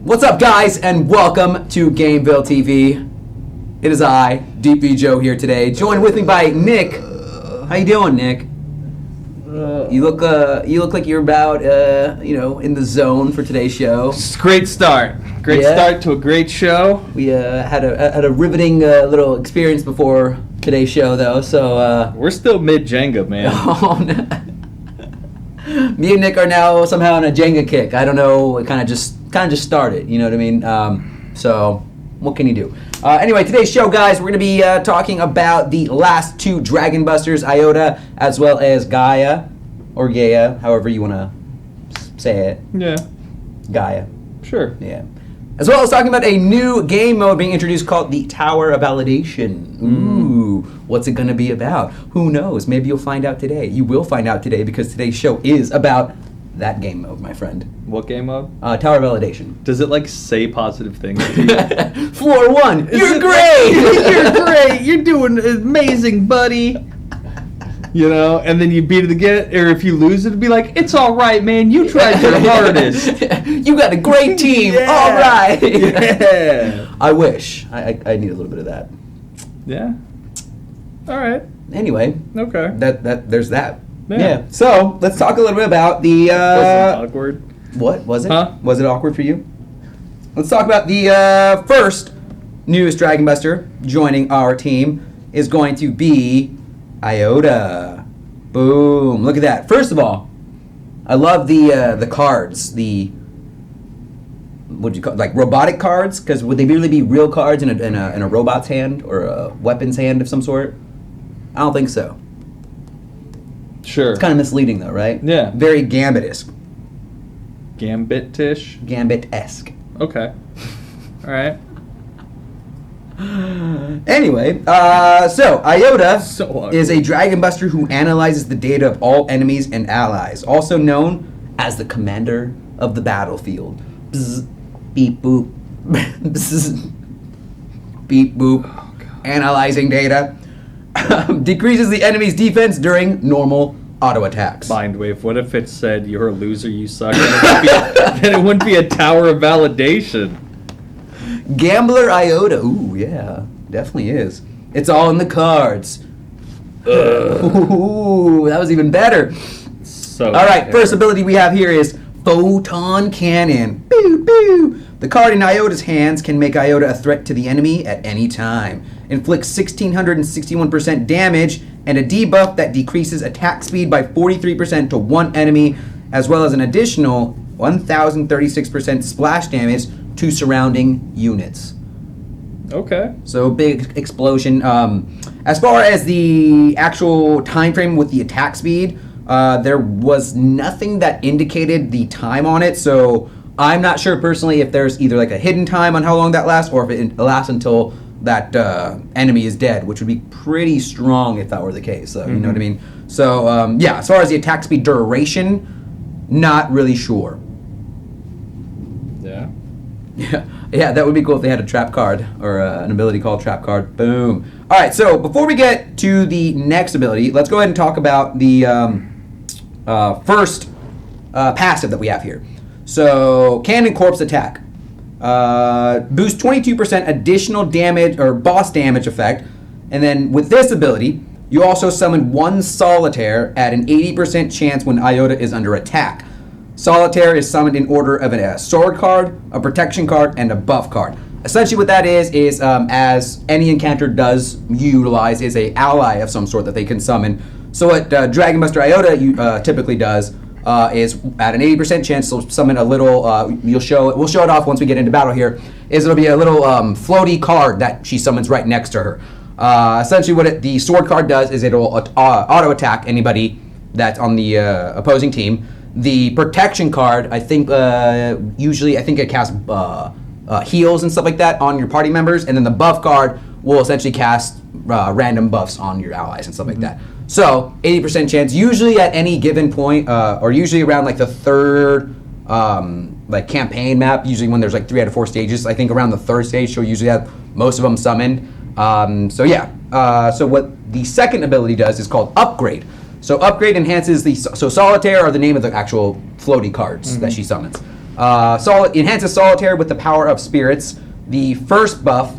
What's up, guys, and welcome to Gameville TV. It is I, DP Joe, here today, joined with me by Nick. How you doing, Nick? You look like you're about, in the zone for today's show. Great start. Great start to a great show. We had a riveting little experience before today's show, though. So we're still mid Jenga, man. Oh, no. Me and Nick are now somehow on a Jenga kick. I don't know. It kind of just started. You know what I mean? So what can you do? Anyway, today's show, guys, we're going to be talking about the last two Dragon Busters, Iota, as well as Gaia, or Gaia, however you want to say it. Yeah. Gaia. Sure. Yeah. As well as talking about a new game mode being introduced called the Tower of Validation. Ooh, what's it going to be about? Who knows? Maybe you'll find out today. You will find out today because today's show is about that game mode, my friend. What game mode? Tower of Validation. Does it say positive things to you? Floor 1, you're great! You're great! You're doing amazing, buddy! You know, and then you beat it again, or if you lose, it'd be like, it's all right, man. You tried your hardest. You got a great team. Yeah. All right. Yeah. I wish. I need a little bit of that. Yeah. All right. Anyway. Okay. There's that. Yeah. So let's talk a little bit about the. Wasn't awkward. What was it? Huh? Was it awkward for you? Let's talk about the first newest Dragon Buster joining our team is going to be Iota. Boom! Look at that. First of all, I love the cards. The what do you call like robotic cards? Because would they really be real cards in a robot's hand or a weapon's hand of some sort? I don't think so. Sure. It's kind of misleading though, right? Yeah. Very Gambit-esque. Gambit-ish? Gambit-esque. Okay. All right. Anyway, so Iota So is a Dragon Buster who analyzes the data of all enemies and allies, also known as the commander of the battlefield. Bzz, beep boop, bzz, beep boop, analyzing data. Decreases the enemy's defense during normal auto attacks. Mindwave, what if it said you're a loser, you suck? Then it wouldn't be a tower of validation. Gambler Iota. Ooh, yeah, definitely is. It's all in the cards. Ooh, that was even better. So. All right, first ability we have here is Photon Cannon. Boo, boo. The card in Iota's hands can make Iota a threat to the enemy at any time. Inflicts 1,661% damage and a debuff that decreases attack speed by 43% to one enemy, as well as an additional 1,036% splash damage to surrounding units. Okay. So big explosion. As far as the actual time frame with the attack speed, there was nothing that indicated the time on it. So I'm not sure personally if there's either like a hidden time on how long that lasts, or if it lasts until that enemy is dead, which would be pretty strong if that were the case. So, you know what I mean? So yeah, as far as the attack speed duration, not really sure. Yeah. Yeah, that would be cool if they had a trap card or an ability called trap card. Boom. All right, so before we get to the next ability, let's go ahead and talk about the first passive that we have here. So, Cannon Corpse Attack. Boosts 22% additional damage or boss damage effect. And then with this ability, you also summon one Solitaire at an 80% chance when Iota is under attack. Solitaire is summoned in order of a sword card, a protection card, and a buff card. Essentially what that is as any encounter does utilize is a ally of some sort that they can summon. So what Dragon Buster Iota typically does is at an 80% chance they'll summon a little, we'll show it off once we get into battle here, is it'll be a little floaty card that she summons right next to her. Essentially what the sword card does is it'll auto attack anybody that's on the opposing team. The protection card, I think, usually it casts heals and stuff like that on your party members, and then the buff card will essentially cast random buffs on your allies and stuff like that. So 80% chance, usually at any given point, or usually around like the third campaign map, usually when there's like 3 out of 4 stages. I think around the third stage, she'll usually have most of them summoned. So what the second ability does is called Upgrade. So Upgrade enhances so Solitaire are the name of the actual floaty cards that she summons. Enhances Solitaire with the power of spirits. The first buff.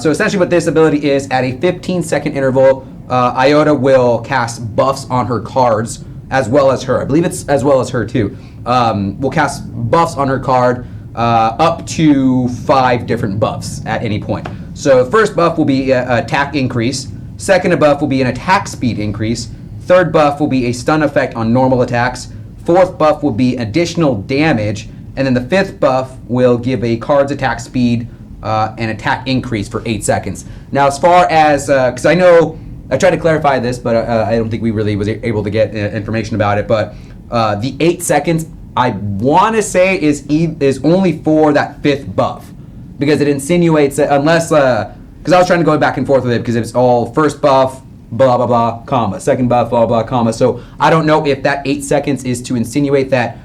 So essentially, what this ability is, at a 15-second interval, Iota will cast buffs on her cards as well as her. I believe it's as well as her too. Will cast buffs on her card up to 5 different buffs at any point. So first buff will be attack increase. Second buff will be an attack speed increase. Third buff will be a stun effect on normal attacks. Fourth buff will be additional damage. And then the fifth buff will give a card's attack speed and attack increase for 8 seconds. Now, as far as, because I know, I tried to clarify this, but I don't think we really was able to get information about it. But the 8 seconds, I want to say, is only for that fifth buff, because it insinuates that unless, because I was trying to go back and forth with it, because it's all first buff, blah blah blah, comma, second buff, blah blah, comma. So I don't know if that 8 seconds is to insinuate that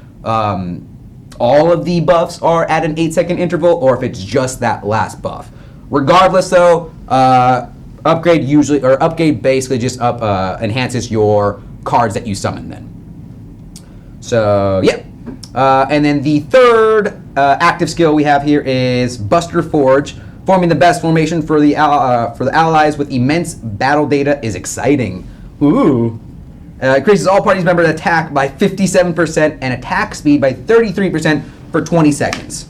all of the buffs are at an 8-second interval, or if it's just that last buff. Regardless, though, upgrade basically just enhances your cards that you summon then. So yeah, and then the third active skill we have here is Buster Forge. Forming the best formation for the allies with immense battle data is exciting. Ooh. Increases all parties' member attack by 57% and attack speed by 33% for 20 seconds.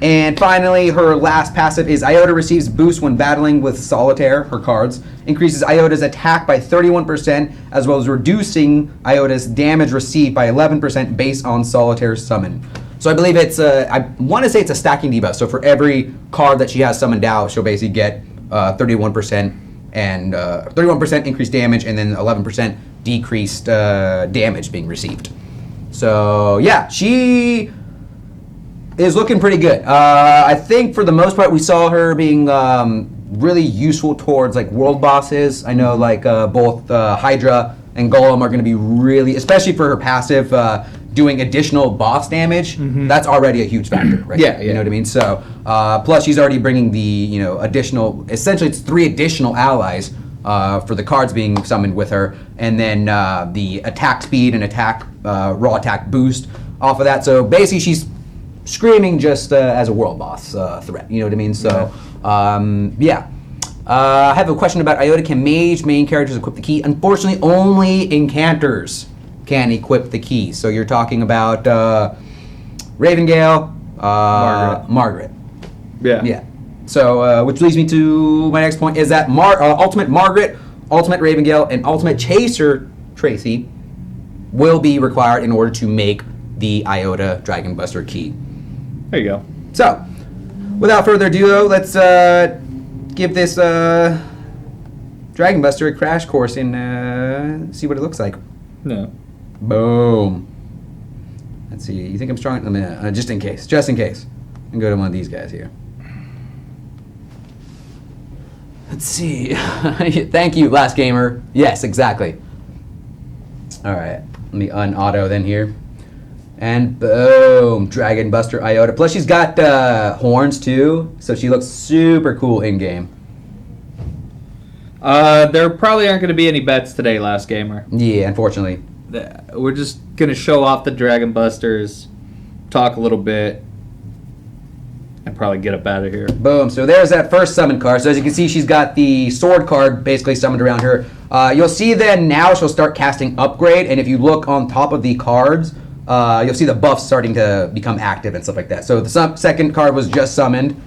And finally, her last passive is Iota receives boost when battling with Solitaire, her cards. Increases Iota's attack by 31%, as well as reducing Iota's damage received by 11% based on Solitaire's summon. So I believe it's, I want to say it's a stacking debuff. So for every card that she has summoned out, she'll basically get 31% and 31% increased damage, and then 11% decreased damage being received. So yeah, she is looking pretty good. I think for the most part we saw her being really useful towards like world bosses. I know like both Hydra and Golem are going to be really, especially for her passive, doing additional boss damage. Mm-hmm. That's already a huge factor, right? Yeah, you know what I mean? So plus she's already bringing the additional, essentially it's 3 additional allies for the cards being summoned with her, and then the attack speed and attack raw attack boost off of that. So basically she's screaming just as a world boss threat, you know what I mean? So yeah. I have a question about Iota. Can mage main characters equip the key? Unfortunately, only incanters can equip the key. So you're talking about Ravengale, Margaret. Yeah. So which leads me to my next point is that Ultimate Margaret, Ultimate Ravengale, and Ultimate Chaser Tracy will be required in order to make the Iota Dragon Buster key. There you go. So, without further ado, though, let's give this Dragon Buster a crash course and see what it looks like. No. Boom. Let's see. You think I'm strong? Let me, just in case. I can go to one of these guys here. Let's see. Thank you, Last Gamer. Yes, exactly. All right. Let me unauto then here. And boom, Dragon Buster Iota. Plus she's got horns too, so she looks super cool in game. There probably aren't going to be any bets today, Last Gamer. Yeah, unfortunately. We're just going to show off the Dragon Busters, talk a little bit, and probably get up out of here. Boom. So there's that first summon card. So as you can see, she's got the sword card basically summoned around her. You'll see then now she'll start casting Upgrade, and if you look on top of the cards, you'll see the buffs starting to become active and stuff like that. So the second card was just summoned.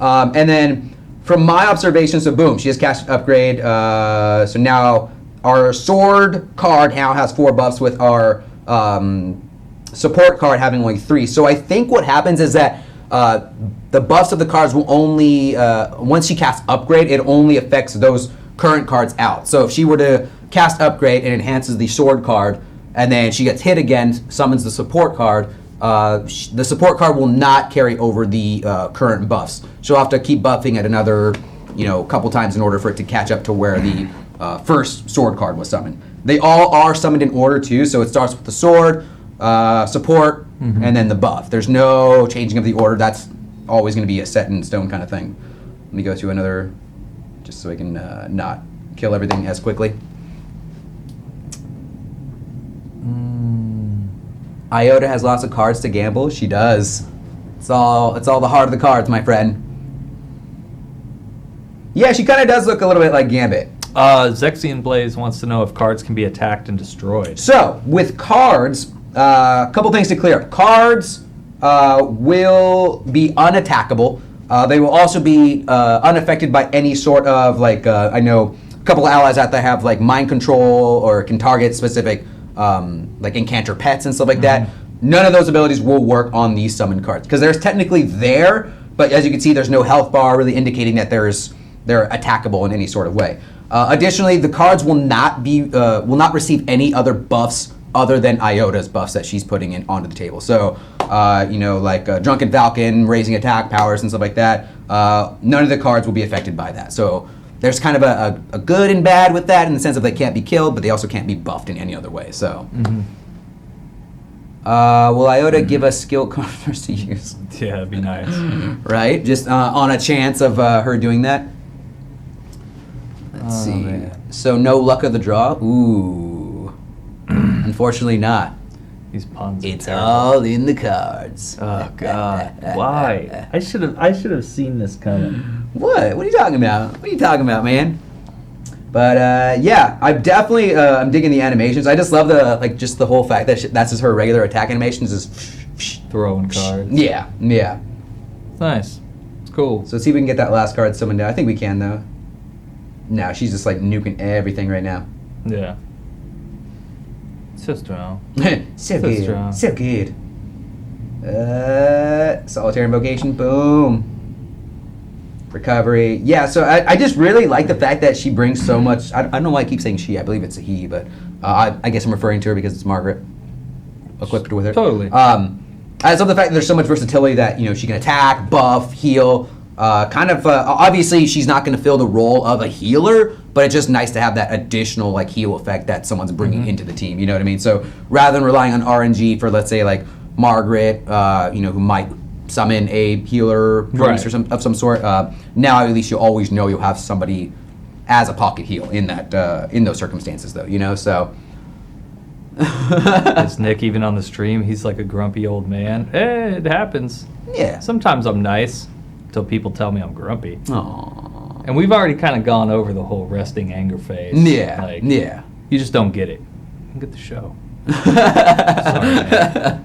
And then from my observation, so boom, she has cast Upgrade. So now our sword card now has 4 buffs with our support card having only 3. So I think what happens is that the buffs of the cards will only, once she casts Upgrade, it only affects those current cards out. So if she were to cast Upgrade, it enhances the sword card, and then she gets hit again, summons the support card, the support card will not carry over the current buffs. She'll have to keep buffing it another, couple times in order for it to catch up to where the first sword card was summoned. They all are summoned in order too, so it starts with the sword, support, and then the buff. There's no changing of the order. That's always going to be a set in stone kind of thing. Let me go to another, just so I can not kill everything as quickly. Iota has lots of cards to gamble. She does. It's all the heart of the cards, my friend. Yeah, she kind of does look a little bit like Gambit. Zexian Blaze wants to know if cards can be attacked and destroyed. So, with cards, a couple things to clear up. Cards will be unattackable. They will also be unaffected by any sort of, like, I know a couple of allies out there have, like, mind control or can target specific, like, encounter pets and stuff like that. None of those abilities will work on these summoned cards. Because there's technically there, but as you can see, there's no health bar really indicating that they're attackable in any sort of way. Additionally, the cards will not receive any other buffs other than Iota's buffs that she's putting in onto the table. So, like Drunken Falcon, raising attack powers and stuff like that, none of the cards will be affected by that. So there's kind of a good and bad with that in the sense of they can't be killed, but they also can't be buffed in any other way. So, will Iota give us skill cards to use? Yeah, that'd be nice. Right? Just on a chance of her doing that. Let's see. Man. So no luck of the draw? Ooh. Unfortunately not. These puns. Are It's terrible. all in the cards. Oh God! Why? I should have seen this coming. What? What are you talking about? What are you talking about, man? But yeah, I definitely I'm digging the animations. I just love the whole fact that that's just her regular attack animations is Throwing cards. Yeah. It's nice. It's cool. So let's see if we can get that last card summoned down. I think we can though. No, she's just like nuking everything right now. Yeah. So strong. So So good. strong. So good. Solitary Invocation. Boom. Recovery. Yeah, so I just really like the fact that she brings so much. I don't know why I keep saying she. I believe it's a he, but I guess I'm referring to her because it's Margaret equipped with her. Totally. I just love the fact that there's so much versatility that she can attack, buff, heal. Obviously she's not going to fill the role of a healer, but it's just nice to have that additional like heal effect that someone's bringing into the team. You know what I mean? So rather than relying on RNG for, let's say, like Margaret, who might summon a healer priest or some sort, now at least you always know you'll have somebody as a pocket heal in that in those circumstances, though. So. Is Nick even on the stream? He's like a grumpy old man. Hey, it happens. Yeah. Sometimes I'm nice until people tell me I'm grumpy. Aww. And we've already kind of gone over the whole resting anger phase. Yeah. Like, yeah. You just don't get it. You get the show. Sorry, man.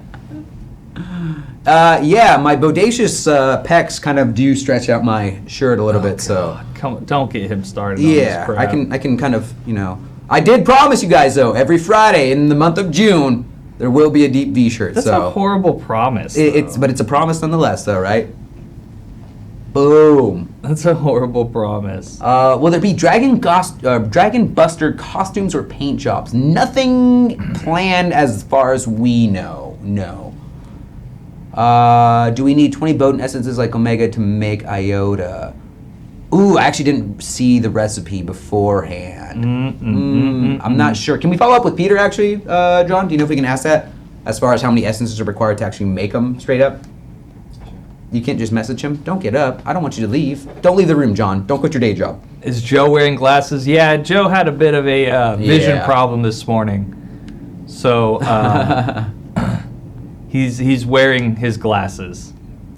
Yeah, my bodacious pecs kind of do stretch out my shirt a little bit, so Come on, don't get him started on yeah, this I crap. can kind of, I did promise you guys though, every Friday in the month of June there will be a deep V shirt. That's so a horrible promise. but it's a promise nonetheless, though, right? Boom. That's a horrible promise. Will there be Dragon Buster costumes or paint jobs? Nothing planned as far as we know. No. Do we need 20 Bodin essences like Omega to make Iota? Ooh, I actually didn't see the recipe beforehand. I'm not sure. Can we follow up with Peter, actually, John? Do you know if we can ask that? As far as how many essences are required to actually make them straight up? You can't just message him? Don't get up. I don't want you to leave. Don't leave the room, John. Don't quit your day job. Is Joe wearing glasses? Yeah, Joe had a bit of a vision Yeah. problem this morning. So he's wearing his glasses.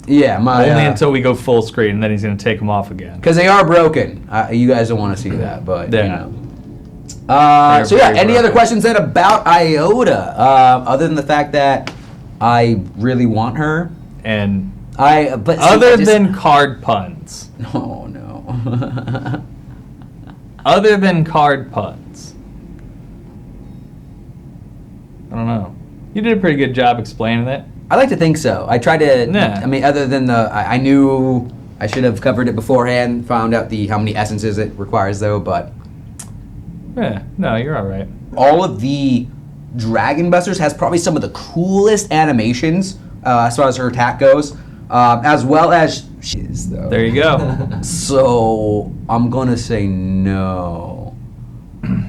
Yeah, my... Only until we go full screen, and then he's going to take them off again. Because they are broken. You guys don't want to see that, but, Yeah. So yeah, very any other broken. questions then about Iota? Other than the fact that I really want her. And But see, other than card puns. Oh, no. Other than card puns. I don't know. You did a pretty good job explaining it. I like to think so. I tried to. Yeah. I mean, other than I knew I should have covered it beforehand. Found out how many essences it requires, though. But Yeah, no, you're all right. all of the Dragon Busters has probably some of the coolest animations as far as her attack goes, as well as she is, though. There you go. So I'm gonna say no.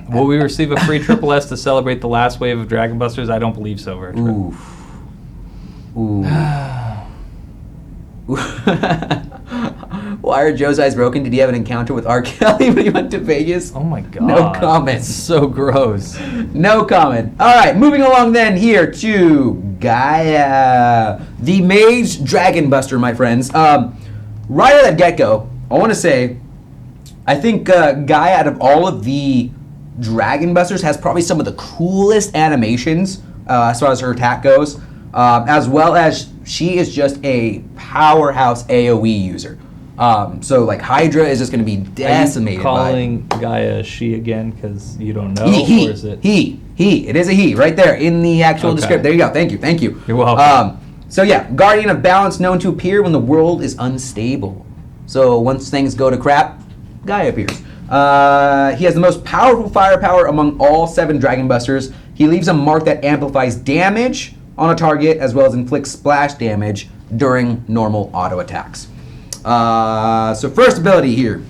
Will we receive a free Triple S to celebrate the last wave of Dragon Busters? I don't believe so, Virtual. Oof. Ooh. Why are Joe's eyes broken? Did he have an encounter with R. Kelly when he went to Vegas? Oh my god. No comment. So gross. No comment. All right, moving along then here to Gaia, the Mage Dragon Buster, my friends. Right at the get-go, I want to say, I think Gaia, out of all of the Dragon Busters, has probably some of the coolest animations as far as her attack goes, as well as she is just a powerhouse AoE user. So like Hydra is just going to be decimated. Are you calling Gaia she again because you don't know, He. or is it He. It is a he right there in the actual Okay. description. There you go. Thank you. You're welcome. So yeah, Guardian of Balance, known to appear when the world is unstable. So once things go to crap, Gaia appears. He has the most powerful firepower among all 7 Dragon Busters. He leaves a mark that amplifies damage on a target as well as inflicts splash damage during normal auto attacks. So first ability here,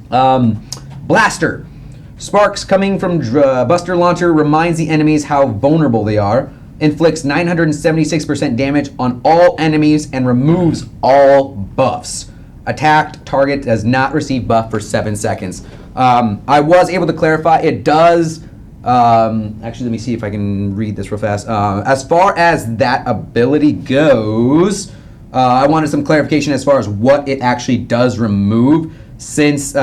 Blaster. Sparks coming from Buster Launcher reminds the enemies how vulnerable they are, inflicts 976% damage on all enemies, and removes all buffs. Attacked target does not receive buff for 7 seconds. I was able to clarify, it does, actually let me see if I can read this real fast. As far as that ability goes, I wanted some clarification as far as what it actually does remove. Since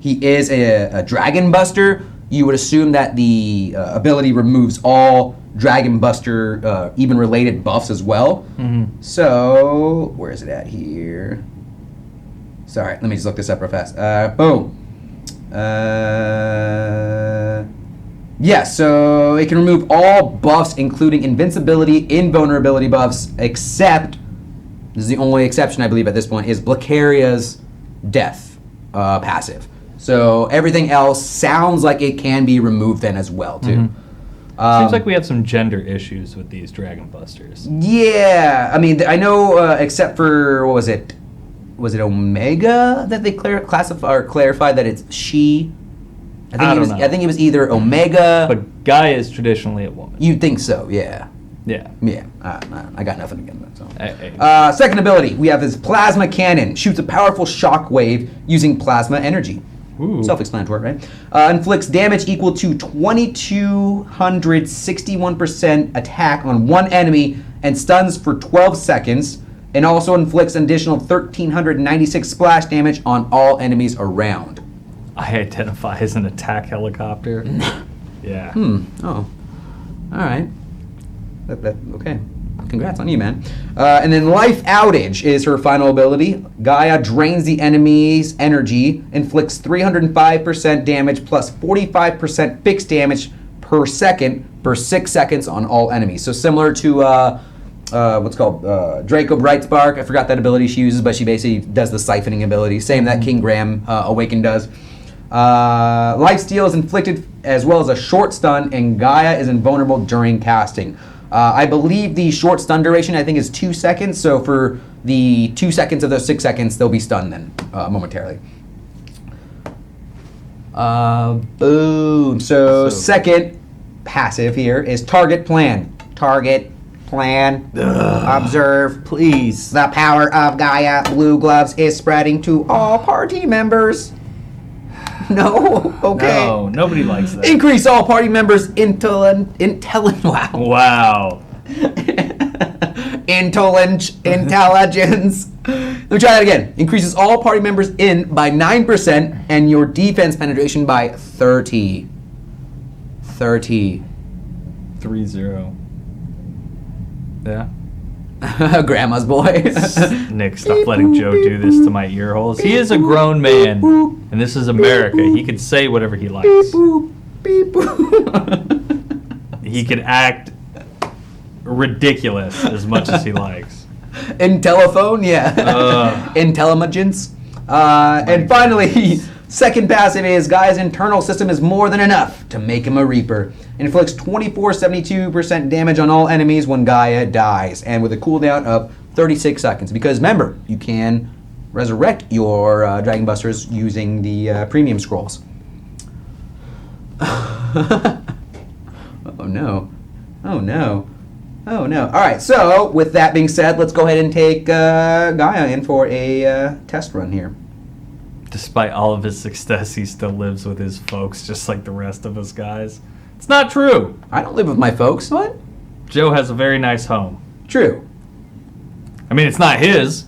he is a Dragon Buster, you would assume that the ability removes all Dragon Buster, even related buffs as well. Mm-hmm. So, where is it at here? Sorry, let me just look this up real fast. Boom. Yeah, so it can remove all buffs, including invincibility, invulnerability buffs, except, this is the only exception I believe at this point, is Blacaria's death passive. So everything else sounds like it can be removed then as well, too. Seems like we have some gender issues with these Dragon Busters. Yeah, I mean, I know, except for, what was it? Was it Omega that they clarified that it's she? I don't know. I think it was either Omega. But Gaia is traditionally a woman. You'd think so, yeah. Yeah. Yeah, I got nothing against that. So. Hey. Second ability, we have his Plasma Cannon. Shoots a powerful shock wave using plasma energy. Ooh. Self-explanatory, right? Inflicts damage equal to 2,261% attack on one enemy and stuns for 12 seconds, and also inflicts an additional 1,396 splash damage on all enemies around. I identify as an attack helicopter. Yeah. Oh, all right. Okay. Congrats on you, man. And then Life Outage is her final ability. Gaia drains the enemy's energy, inflicts 305% damage plus 45% fixed damage per second for 6 seconds on all enemies. So similar to what's called Draco Brightspark. I forgot that ability she uses, but she basically does the siphoning ability. Same that King Graham Awakened does. Lifesteal is inflicted as well as a short stun, and Gaia is invulnerable during casting. I believe the short stun duration, I think, is 2 seconds. So for the 2 seconds of those 6 seconds, they'll be stunned then momentarily. Boom. So second passive here is Target Plan. Target Plan. Observe. Please. The power of Gaia Blue Gloves is spreading to all party members. No? Okay. No, nobody likes that. Increase all party members' Wow. intelligence. Let me try that again. Increases all party members by 9% and your defense penetration by 30. 3-0. Yeah. Grandma's boy. Nick, stop letting Joe do this to my ear holes. He is a grown man, and this is America. He can say whatever he likes. Beep boop. Beep boop. He can act ridiculous as much as he likes. In telephone, yeah. Intelligence. And finally, second passive is Gaia's internal system is more than enough to make him a Reaper. Inflicts 72% damage on all enemies when Gaia dies, and with a cooldown of 36 seconds. Because remember, you can resurrect your Dragon Busters using the premium scrolls. Oh no. Oh no. Oh no. All right. So with that being said, let's go ahead and take Gaia in for a test run here. Despite all of his success, he still lives with his folks, just like the rest of us guys. It's not true. I don't live with my folks. What? Joe has a very nice home. True. I mean, it's not his,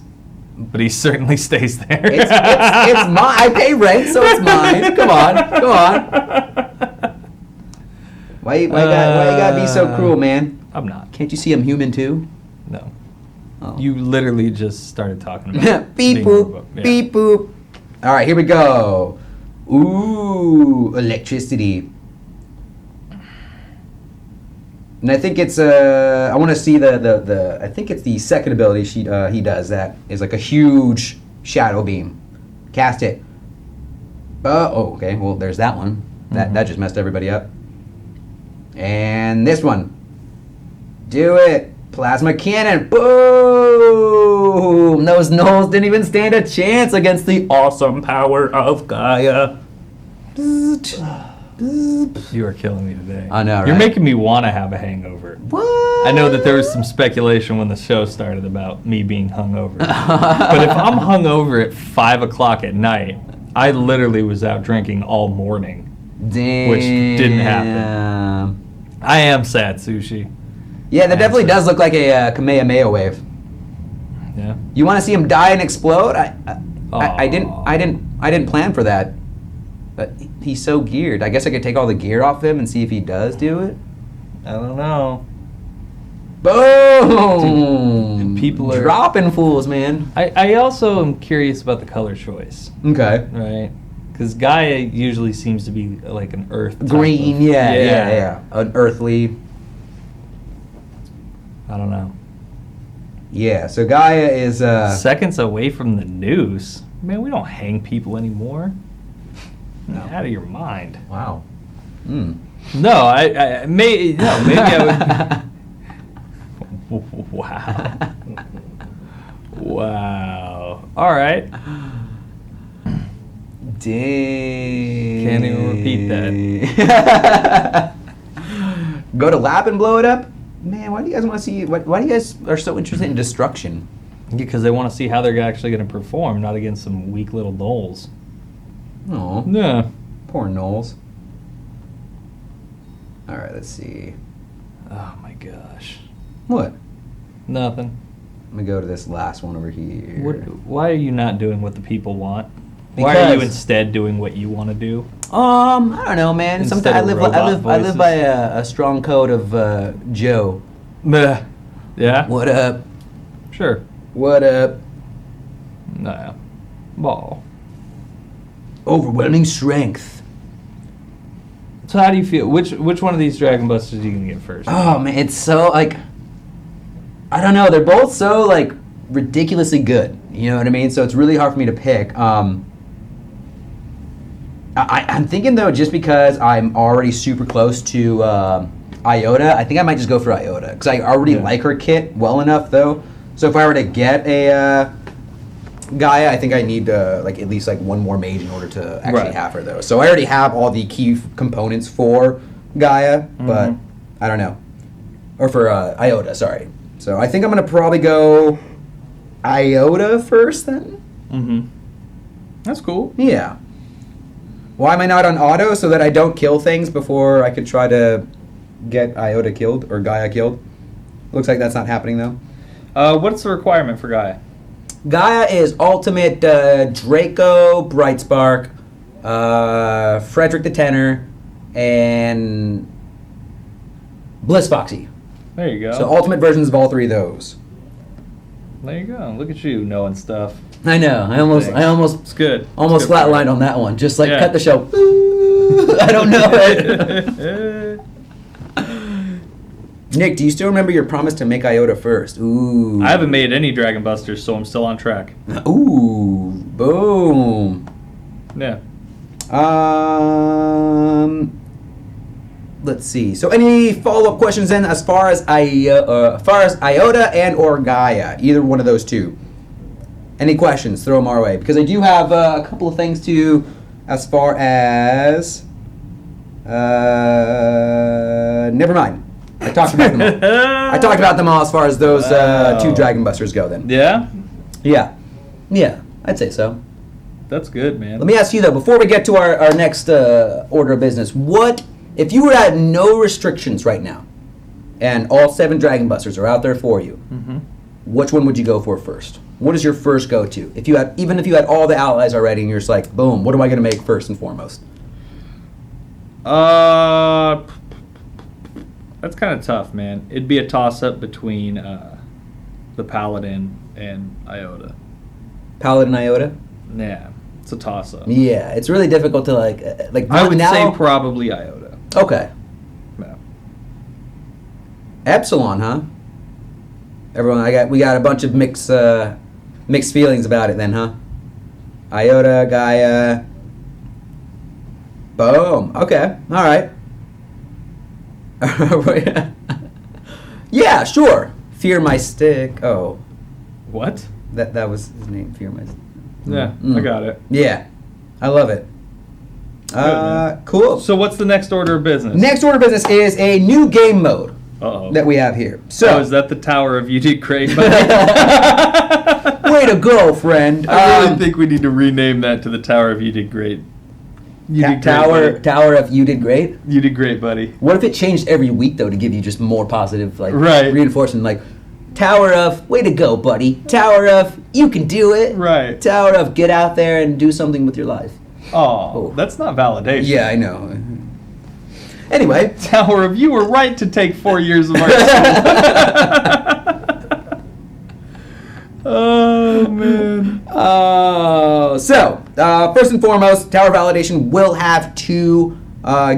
but he certainly stays there. It's mine. I pay rent, so it's mine. Come on. Why you gotta be so cruel, man? I'm not. Can't you see I'm human too? No. Oh. You literally just started talking about Beep being boop. robot. Yeah. Beep boop. All right, here we go. Ooh, electricity. And I think it's I want to see the I think it's the second ability he does that is like a huge shadow beam. Cast it. Oh, okay. Well, there's that one. That just messed everybody up. And this one. Do it. Plasma cannon. Boom! Those gnolls didn't even stand a chance against the awesome power of Gaia. You are killing me today. I know, You're right? making me want to have a hangover. What? I know that there was some speculation when the show started about me being hungover. But if I'm hungover at 5 o'clock at night, I literally was out drinking all morning. Damn. Which didn't happen. I am sad, Sushi. Yeah, that definitely does look like a Kamehameha wave. Yeah. You want to see him die and explode? I didn't plan for that. But he's so geared. I guess I could take all the gear off him and see if he does do it. I don't know. Boom! Dude, people are dropping fools, man. I also am curious about the color choice, Okay. right? Because Gaia usually seems to be like an earth type Green, of- yeah. An earthly. I don't know. Yeah, so Gaia is Seconds away from the noose. Man, we don't hang people anymore. No. Out of your mind. wow. Hmm. No, maybe I would. Wow. Wow. All right. Dang. Can't even repeat that. Go to lab and blow it up? Man, why do you guys want to see? Why do you guys are so interested in destruction? Because they want to see how they're actually going to perform, not against some weak little gnolls. Oh, Yeah. poor Knowles. All right, let's see. Oh my gosh. What? Nothing. Let me go to this last one over here. Why are you not doing what the people want? Why are you Because- instead doing what you want to do? I don't know, man. Instead Sometimes I of live robot voices. by a strong code of Joe. Meh. Yeah. What up? Sure. What up? Nah. Ball. Overwhelming strength. So how do you feel? Which one of these Dragon Busters are you gonna get first? Oh man, it's so like I don't know. They're both so like ridiculously good. You know what I mean? So it's really hard for me to pick. I'm thinking though, just because I'm already super close to Iota, I think I might just go for Iota because I already like her kit well enough though. So if I were to get a Gaia, I think I need like at least like one more mage in order to actually have her though. So I already have all the key components for Gaia, but I don't know, or for Iota. Sorry. So I think I'm gonna probably go Iota first then. Mm-hmm. That's cool. Yeah. Why am I not on auto so that I don't kill things before I could try to get Iota killed or Gaia killed? Looks like that's not happening though. What's the requirement for Gaia? Gaia is ultimate Draco, Brightspark, Frederick the Tenor, and Bliss Foxy. There you go. So ultimate versions of all three of those. There you go. Look at you knowing stuff. I know. I almost It's good. almost It's good for flatlined you. on that one. Just like Yeah. cut the show. I don't know it. Nick, do you still remember your promise to make Iota first? Ooh. I haven't made any Dragon Busters, so I'm still on track. Ooh. Boom. Yeah. Let's see. So, any follow-up questions then, as far as Iota and or Gaia, either one of those two? Any questions? Throw them our way, because I do have a couple of things to, as far as. Never mind. I talked about them all. I talked about them all as far as those two Dragon Busters go then. Yeah? Yeah. Yeah, I'd say so. That's good, man. Let me ask you though, before we get to our next order of business, what if you were at no restrictions right now, and all 7 Dragon Busters are out there for you? Mm-hmm. Which one would you go for first? What is your first go-to? If you had, even if you had all the allies already, and you're just like, boom, what am I going to make first and foremost? That's kind of tough, man. It'd be a toss-up between the Paladin and Iota. Paladin Iota? Yeah, it's a toss-up. Yeah, it's really difficult to like I would now. say probably Iota. Okay. Yeah. Epsilon, huh? Everyone, we got a bunch of mixed feelings about it then, huh? Iota, Gaia. Boom. Okay. All right. Yeah, sure. Fear my stick. Oh, What? that was his name. Fear my. Yeah, I got it. Yeah, I love it. man. Cool. So what's the next order of business? Next order of business is a new game mode Uh-oh. that we have here. So, is that the Tower of You Did Great? way to go, friend. I really think we need to rename that to the Tower of You Did Great. You did great, buddy. Tower of You Did Great. You did great, buddy. What if it changed every week though to give you just more positive Right. reinforcement, like Tower of way to go, buddy. Tower of you can do it. Right. Tower of get out there and do something with your life. Oh, that's not validation. Yeah, I know. Anyway, Tower of You were right to take 4 years of our school. Oh, man. So first and foremost, Tower Validation will have 2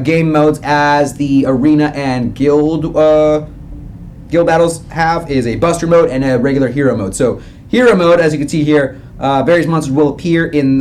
game modes as the arena and guild battles have, is a Buster mode and a regular hero mode. So hero mode, as you can see here, various monsters will appear in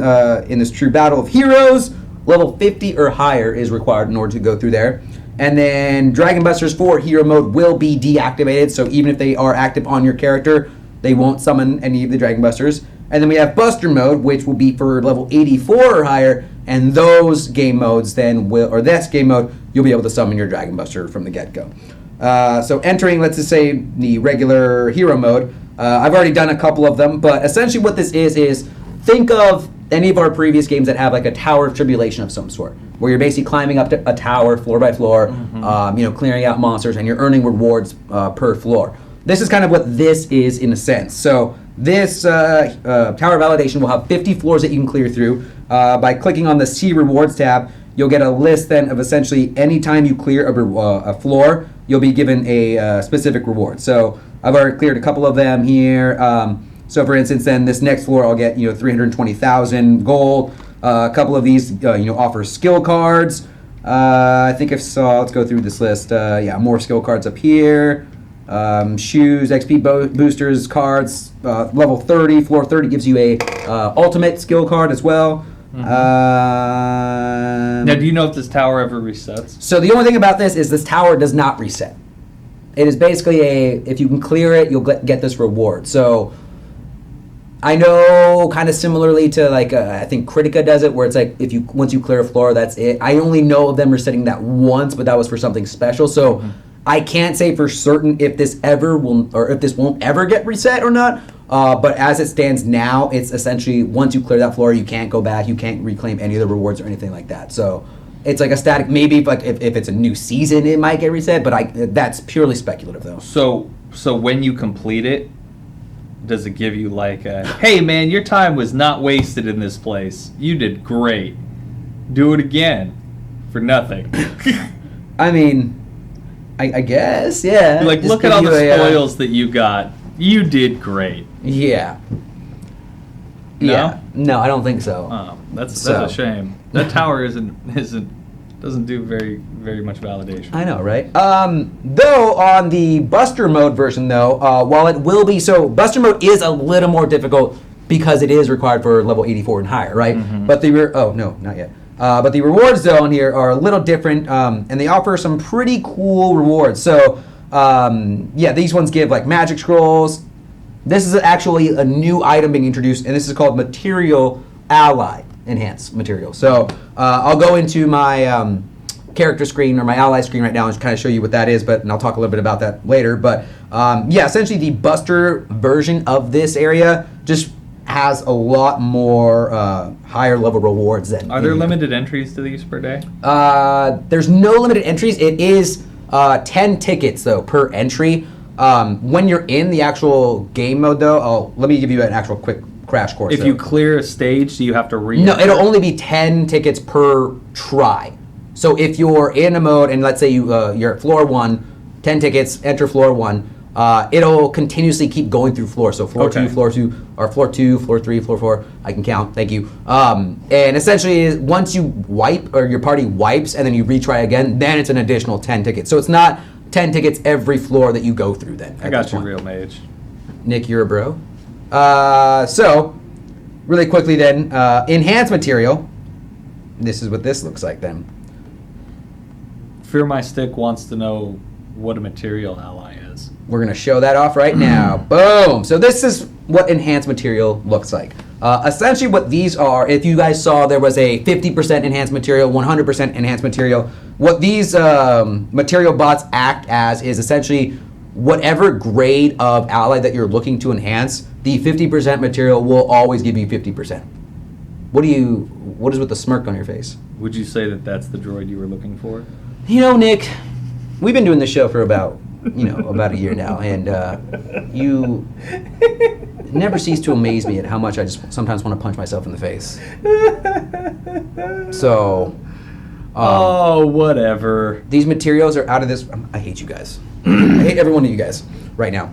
this true battle of heroes. Level 50 or higher is required in order to go through there. And then Dragon Busters for hero mode will be deactivated, so even if they are active on your character, they won't summon any of the Dragon Busters. And then we have Buster mode, which will be for level 84 or higher, and those game modes then will, or this game mode, you'll be able to summon your Dragon Buster from the get-go. So entering, let's just say, the regular hero mode, I've already done a couple of them, but essentially what this is think of any of our previous games that have like a Tower of Tribulation of some sort, where you're basically climbing up to a tower floor by floor, clearing out monsters, and you're earning rewards per floor. This is kind of what this is in a sense. So this Tower Validation will have 50 floors that you can clear through. By clicking on the See Rewards tab, you'll get a list then of essentially any time you clear a floor, you'll be given a specific reward. So I've already cleared a couple of them here. So for instance, then this next floor I'll get 320,000 gold. A couple of these offer skill cards. I think I saw. Let's go through this list. More skill cards up here. Shoes, XP boosters, cards. Level 30, floor 30 gives you a ultimate skill card as well. Now, do you know if this tower ever resets? So the only thing about this is this tower does not reset. It is basically if you can clear it, you'll get this reward. So I know kind of similarly to like I think Critica does it, where it's like once you clear a floor, that's it. I only know of them resetting that once, but that was for something special. So I can't say for certain if this ever will or if this won't ever get reset or not. But as it stands now, it's essentially once you clear that floor, you can't go back, you can't reclaim any of the rewards or anything like that. So it's like a static. Maybe if it's a new season, it might get reset, but that's purely speculative though. So when you complete it, does it give you like a, hey man, your time was not wasted in this place. You did great. Do it again for nothing. I mean, I guess, yeah. Like, Just look at give all you the spoils that you got. You did great. Yeah. No? Yeah. No, I don't think so. Oh, that's So. a shame. That tower doesn't do very much validation. I know, right? Though on the Buster mode version, though, while it will be so, Buster mode is a little more difficult because it is required for level 84 and higher, right? But not yet. But the rewards zone here are a little different, and they offer some pretty cool rewards. So, these ones give like magic scrolls. This is actually a new item being introduced, and this is called Material Ally Enhanced Material. So, I'll go into my character screen or my ally screen right now and kind of show you what that is, and I'll talk a little bit about that later. But yeah, essentially the Buster version of this area just has a lot more higher level rewards than. Are there limited entries to these per day? There's no limited entries. It is 10 tickets though per entry. When you're in the actual game mode though, let me give you an actual quick crash course. If you clear a stage, do you have to No, it'll only be 10 tickets per try. So if you're in a mode and let's say you're at floor 1, 10 tickets, enter floor 1, it'll continuously keep going through floors. So floor 2, floor 2, or floor 2, floor 3, floor 4. I can count. Thank you. And essentially, once you wipe or your party wipes and then you retry again, then it's an additional 10 tickets. So it's not 10 tickets every floor that you go through. Then I got you, real mage. Nick, you're a bro. So really quickly then, enhanced material. This is what this looks like then. Fear My Stick wants to know what a material ally is. We're going to show that off right now. Boom! So this is what enhanced material looks like. Essentially what these are, if you guys saw there was a 50% enhanced material, 100% enhanced material, what these material bots act as is essentially whatever grade of ally that you're looking to enhance, the 50% material will always give you 50%. What is with the smirk on your face? Would you say that that's the droid you were looking for? You know, Nick, we've been doing this show for about a year now, and you never cease to amaze me at how much I just sometimes want to punch myself in the face. So, whatever. These materials are out of this. I hate you guys. I hate every one of you guys right now.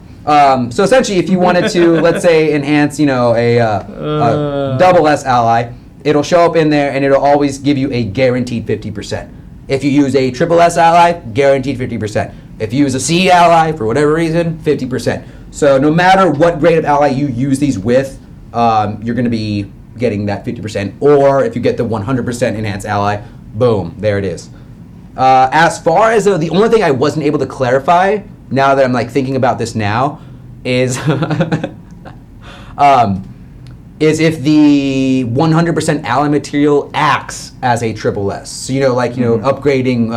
So essentially, if you wanted to, let's say, enhance, a double S ally, it'll show up in there, and it'll always give you a guaranteed 50%. If you use a triple S ally, guaranteed 50%. If you use a C ally, for whatever reason, 50%. So no matter what grade of ally you use these with, you're going to be getting that 50%. Or if you get the 100% enhanced ally, boom, there it is. As far as the only thing I wasn't able to clarify, now that I'm like thinking about this now, is is if the 100% ally material acts as a triple S. So upgrading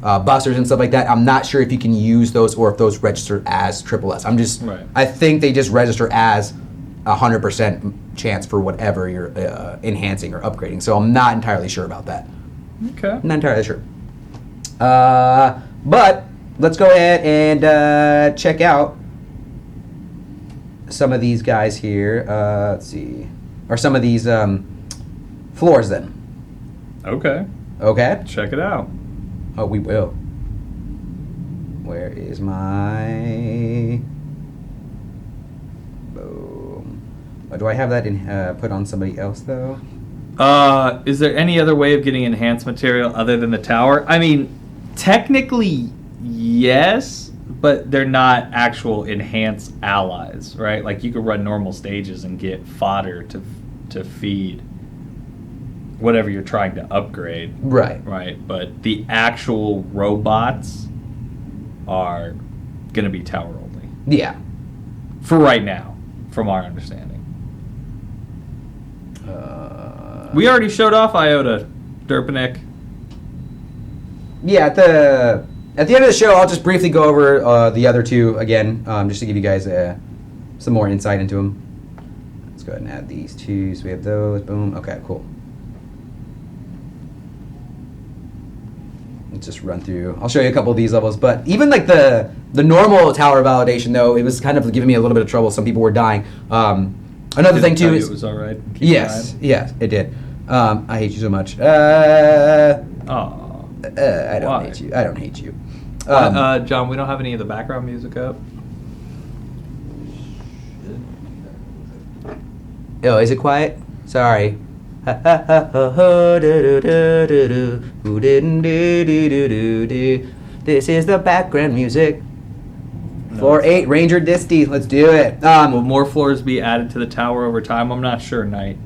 busters and stuff like that. I'm not sure if you can use those or if those register as triple S. I think they just register as 100% chance for whatever you're enhancing or upgrading. So I'm not entirely sure about that. Okay. Not entirely sure. But let's go ahead and check out some of these guys here. Let's see. Or some of these floors then. Okay. Okay? Check it out. Oh, we will. Where is my... Boom. Do I have that put on somebody else, though? Is there any other way of getting enhanced material other than the tower? I mean, technically, yes, but they're not actual enhanced allies, right? Like, you could run normal stages and get fodder to feed whatever you're trying to upgrade. Right. Right, but the actual robots are going to be tower only. Yeah. For right now, from our understanding. We already showed off Iota, Derpanic. Yeah, at the end of the show, I'll just briefly go over the other two again, just to give you guys some more insight into them. Let's go ahead and add these two. So we have those. Boom. Okay, cool. Let's just run through. I'll show you a couple of these levels, but even like the normal tower validation, though, it was kind of giving me a little bit of trouble. Some people were dying. Another thing too is it was all right. Yes, it did. I hate you so much. I don't hate you. I don't hate you. John, we don't have any of the background music up. Oh, is it quiet? Sorry. This is the background music. Floor 8, Ranger Disty. Let's do it. Will more floors be added to the tower over time? I'm not sure, Knight.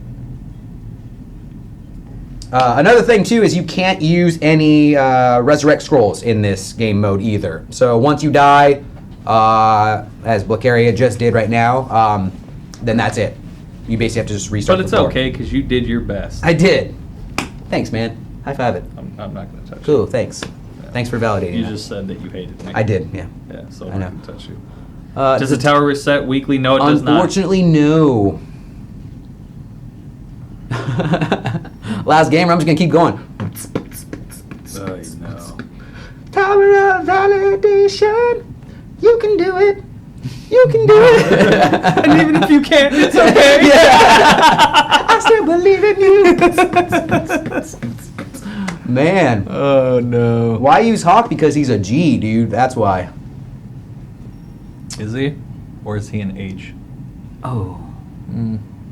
Another thing, too, is you can't use any resurrect scrolls in this game mode either. So once you die, as Blackaria just did right now, then that's it. You basically have to just restart But it's the floor. okay, because you did your best. I did. Thanks, man. High five it. I'm not going to touch Cool, you. thanks. Yeah. Thanks for validating You that. just said that you hated me. I did, yeah. Yeah, so I I'm know. not going to touch you. Uh, Does the tower reset weekly? No, it does not. Unfortunately, no. Last game, I'm just gonna keep going. Oh, no. Tower of validation. You can do it. You can do it. And even if you can't, it's okay. Yeah. I still believe in you. Man. Oh, no. Why use Hawk? Because he's a G, dude. That's why. Is he? Or is he an H? Oh.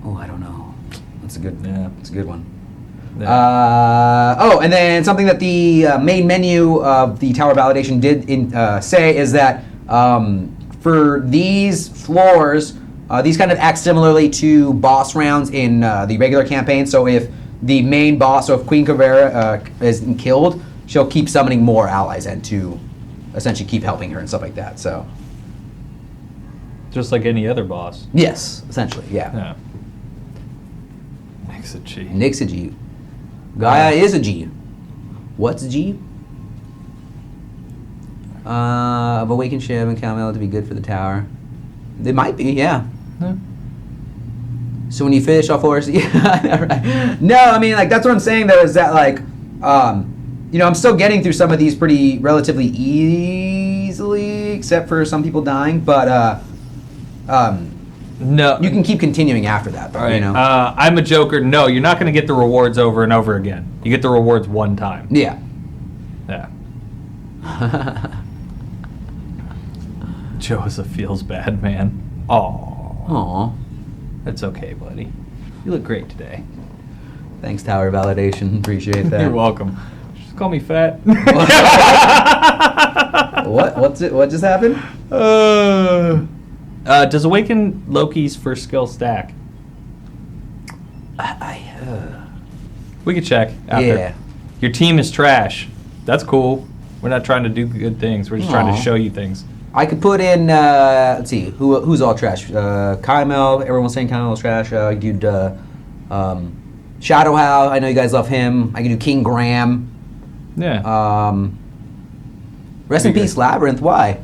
Oh, I don't know. That's a good. Yeah. That's a good one. Yeah. Oh, and then something that the main menu of the tower validation did say is that for these floors, these kind of act similarly to boss rounds in the regular campaign. So if the main boss, so if Queen Caveira is killed, she'll keep summoning more allies and to essentially keep helping her and stuff like that. So Just like any other boss. yes, essentially, yeah. Yeah. Makes a G. Nick's a G. Gaia is a G. What's G? Of Awakened Ship and Camel to be good for the tower. It might be, yeah. Yeah. So when you finish all four, yeah, right. No, I mean, like, that's what I'm saying, though, is that, like, you know, I'm still getting through some of these pretty relatively easily, except for some people dying, but, No. you can keep continuing after that, though, All right. you know? I'm a joker. No, you're not going to get the rewards over and over again. You get the rewards one time. Yeah. Yeah. Joseph feels bad, man. Aw. Aw. It's okay, buddy. You look great today. Thanks, Tower Validation. Appreciate that. You're welcome. Just call me fat. What? What just happened? Does Awaken Loki's first skill stack? We could check after. Yeah. Your team is trash. That's cool. We're not trying to do good things. We're just trying Aw. to show you things. I could put in, let's see, who's all trash? Kymel, everyone's saying Kymel's trash. I could do Shadow How, I know you guys love him. I could do King Graham. Yeah. Rest in Pretty peace, good. Labyrinth, why?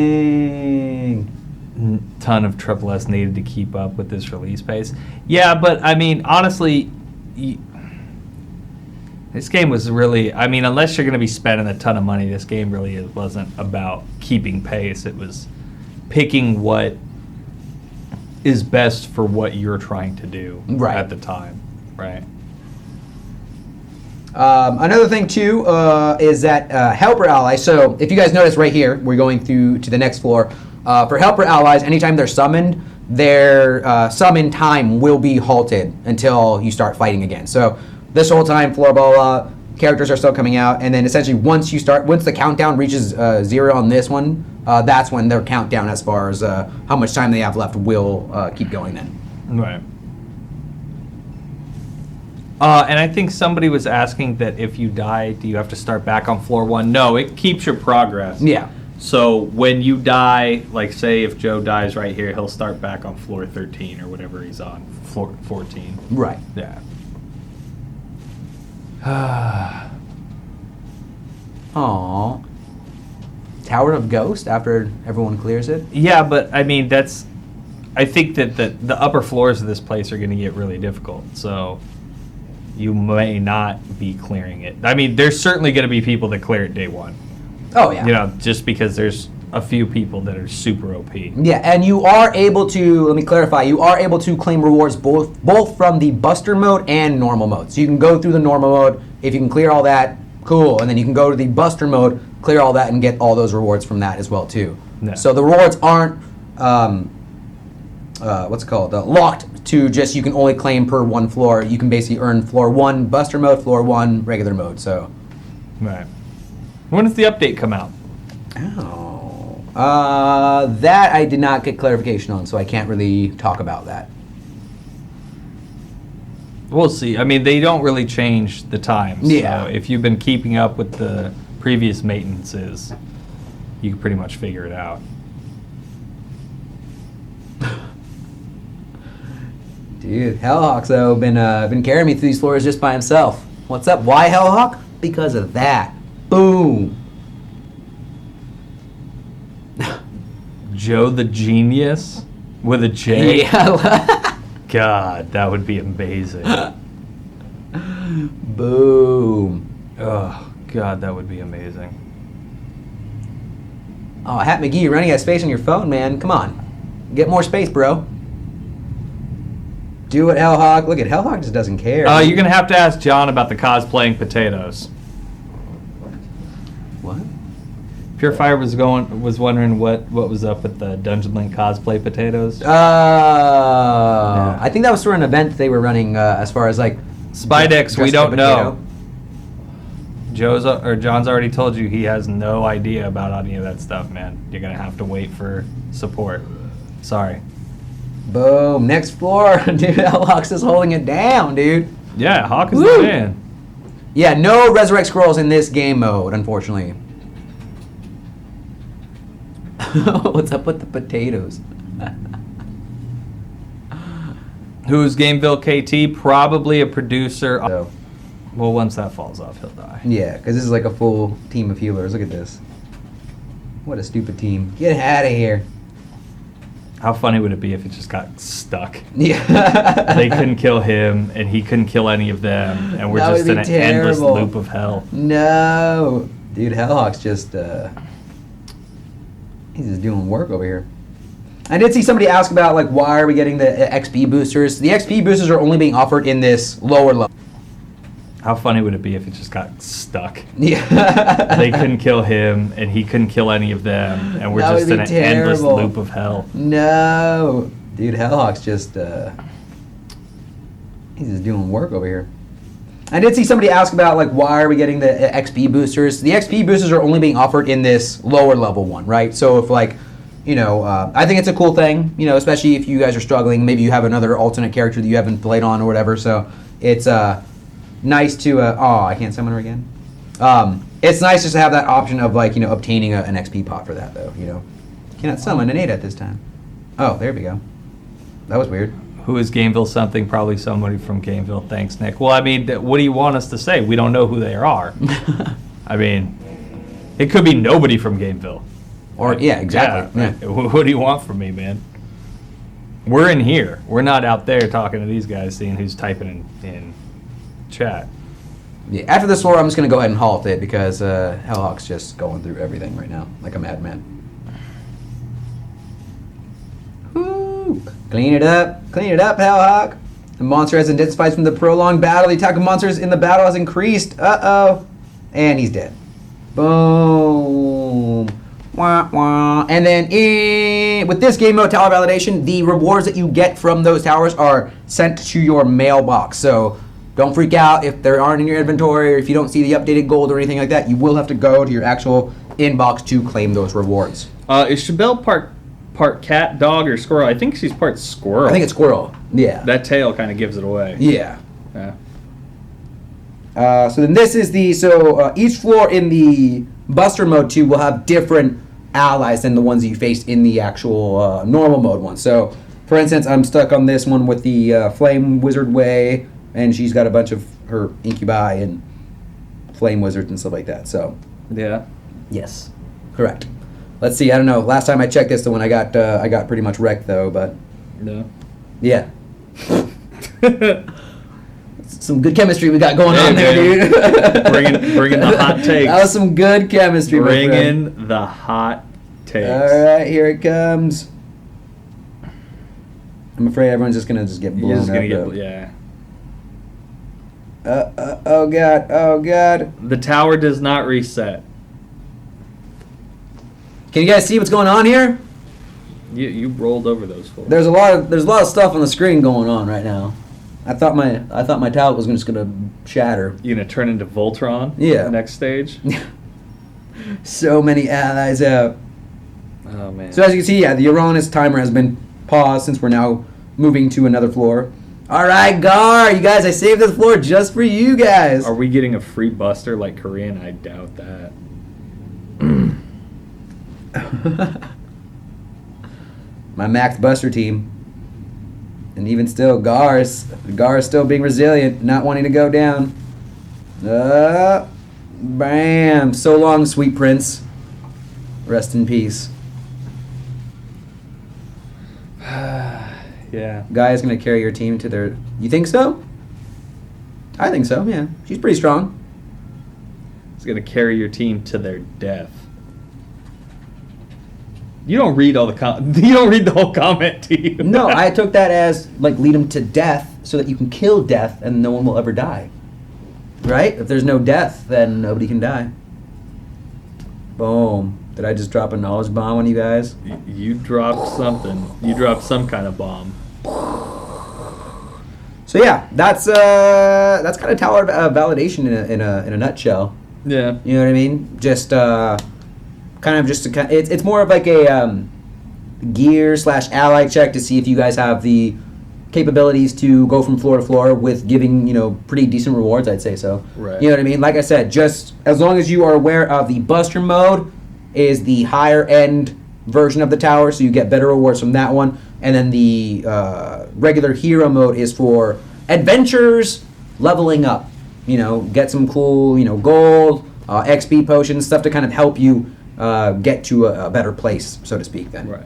Dang. Ton of triple S needed to keep up with this release pace. Yeah, but I mean, honestly, this game was really, I mean, unless you're going to be spending a ton of money, this game really wasn't about keeping pace. It was picking what is best for what you're trying to do Right. at the time, right? Another thing too is that helper allies. So if you guys notice right here, we're going through to the next floor. For helper allies, anytime they're summoned, their summon time will be halted until you start fighting again. So this whole time, Florbola characters are still coming out, and then essentially once the countdown reaches 0 on this one, that's when their countdown as far as how much time they have left will keep going then. Right. And I think somebody was asking that if you die, do you have to start back on floor 1? No, it keeps your progress. Yeah. So when you die, like say if Joe dies right here, he'll start back on floor 13 or whatever he's on, floor 14. Right. Yeah. Aww. Tower of Ghost after everyone clears it? Yeah, but I mean, I think that the upper floors of this place are going to get really difficult. So you may not be clearing it. I mean, there's certainly going to be people that clear it day one. Oh, yeah. You know, just because there's a few people that are super OP. Yeah, and you are able to, let me clarify, you are able to claim rewards both from the Buster mode and normal mode. So you can go through the normal mode, if you can clear all that, cool, and then you can go to the Buster mode, clear all that, and get all those rewards from that as well, too. Yeah. So the rewards aren't, locked to just you can only claim per one floor. You can basically earn floor 1 Buster mode, floor 1 regular mode, so. Right. When does the update come out? Oh. That I did not get clarification on, so I can't really talk about that. We'll see. I mean, they don't really change the times. Yeah. So if you've been keeping up with the previous maintenances, you can pretty much figure it out. Dude, Hellhawk's though been carrying me through these floors just by himself. What's up? Why Hellhawk? Because of that. Boom. Joe the Genius with a J. Yeah. God, that would be amazing. Boom. Oh, God, that would be amazing. Oh, Hat McGee, you're running out of space on your phone, man. Come on. Get more space, bro. Do it, Hellhawk. Look at Hellhawk just doesn't care. You're going to have to ask John about the cosplaying potatoes. What? Purifier was wondering what was up with the Dungeon Link cosplay potatoes. I think that was for an event they were running as far as like Spidex, we dressed don't up a know. John's already told you he has no idea about any of that stuff, man. You're gonna have to wait for support. Sorry. Boom. Next floor. Dude, Hellhawk's is holding it down, dude. Yeah, Hawk is Woo! the man. Yeah, no Resurrect Scrolls in this game mode, unfortunately. What's up with the potatoes? Who's Gameville KT? Probably a producer. So, Well, once that falls off, he'll die. yeah, because this is like a full team of healers. Look at this. What a stupid team. Get out of here. How funny would it be if it just got stuck? Yeah. They couldn't kill him, and he couldn't kill any of them, and we're That would just be in an endless terrible. loop of hell. No. Dude, Hellhawk's just, he's just doing work over here. I did see somebody ask about, like, why are we getting the XP boosters? The XP boosters are only being offered in this lower level. How funny would it be if it just got stuck? Yeah. They couldn't kill him, and he couldn't kill any of them, and we're That would just be in an endless terrible. loop of hell. No. Dude, Hellhawk's just, he's just doing work over here. I did see somebody ask about, like, why are we getting the XP boosters? The XP boosters are only being offered in this lower level one, right? So if, like, you know, I think it's a cool thing, you know, especially if you guys are struggling. Maybe you have another alternate character that you haven't played on or whatever. So it's nice to, I can't summon her again. It's nice just to have that option of, like, you know, obtaining an XP pot for that, though, you know. Cannot summon an 8 at this time. Oh, there we go. That was weird. Who is Gameville something? Probably somebody from Gameville. Thanks, Nick. Well, I mean, what do you want us to say? We don't know who they are. I mean, it could be nobody from Gameville. Or, yeah, exactly. Yeah. What do you want from me, man? We're in here. We're not out there talking to these guys, seeing who's typing in chat. Yeah, after this floor, I'm just going to go ahead and halt it because Hellhawk's just going through everything right now, like a madman. Woo! Clean it up, Hellhawk. The monster has intensified from the prolonged battle. The attack of monsters in the battle has increased. Uh-oh. And he's dead. Boom. Wah, wah. And then with this game mode tower validation, the rewards that you get from those towers are sent to your mailbox. So don't freak out if there aren't in your inventory or if you don't see the updated gold or anything like that. You will have to go to your actual inbox to claim those rewards. Is Chabelle part cat, dog, or squirrel? I think she's part squirrel. I think it's squirrel. Yeah. That tail kind of gives it away. Yeah. Yeah. So then this is each floor in the Buster mode 2 will have different allies than the ones that you faced in the actual normal mode one. So, for instance, I'm stuck on this one with the Flame Wizard Way, and she's got a bunch of her incubi and flame wizards and stuff like that. So, Yeah. yes, correct. Let's see. I don't know. Last time I checked this, the one I got pretty much wrecked though. But No. yeah. Some good chemistry we got going Hey, on there, man. dude. Bringing the hot takes. That was some good chemistry, my friend. Bringing the hot takes. All right, here it comes. I'm afraid everyone's just gonna get blown You're just gonna up. get though. yeah. Oh god! Oh god! The tower does not reset. Can you guys see what's going on here? You rolled over those fools. There's a lot of stuff on the screen going on right now. I thought my tablet was just gonna shatter. You gonna turn into Voltron? Yeah. Next stage. So many allies out. Oh man. So as you can see, yeah, the Uranus timer has been paused since we're now moving to another floor. All right, Gar, you guys, I saved this floor just for you guys. Are we getting a free Buster like Korean? I doubt that. My Max Buster team. And even still, Gar's still being resilient, not wanting to go down. Bam! So long, sweet prince. Rest in peace. Yeah. Gaia's gonna carry your team to their. You think so? I think so. Yeah, she's pretty strong. It's going to carry your team to their death. You don't read all the you don't read the whole comment, do you? No, I took that as like lead them to death so that you can kill death and no one will ever die. Right? If there's no death, then nobody can die. Boom. Did I just drop a knowledge bomb on you guys? You dropped something. You dropped some kind of bomb. So yeah, that's kind of tower validation in a nutshell. Yeah. You know what I mean? Just it's more of like a gear/ally check to see if you guys have the capabilities to go from floor to floor with giving, pretty decent rewards, I'd say so. Right. You know what I mean? Like I said, just as long as you are aware of the Buster mode is the higher end version of the tower, so you get better rewards from that one. And then the regular hero mode is for adventures, leveling up. Get some cool, gold, XP potions, stuff to kind of help you get to a better place, so to speak. Then. Right.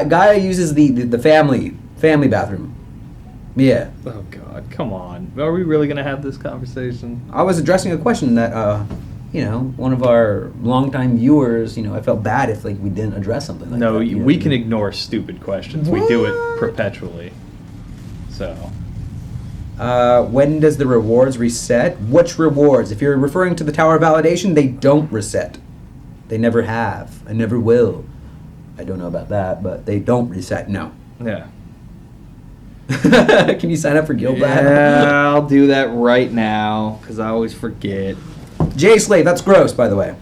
Gaia uses the family bathroom. Yeah. Oh God, come on. Are we really gonna have this conversation? I was addressing a question that one of our longtime viewers. I felt bad if we didn't address something like that. No, we can ignore stupid questions. We do it perpetually. So. When does the rewards reset? Which rewards? If you're referring to the Tower of Validation, they don't reset. They never have. I never will. I don't know about that, but they don't reset. No. Yeah. Can you sign up for Guild Lab? Yeah, I'll do that right now because I always forget. J Slave, that's gross, by the way.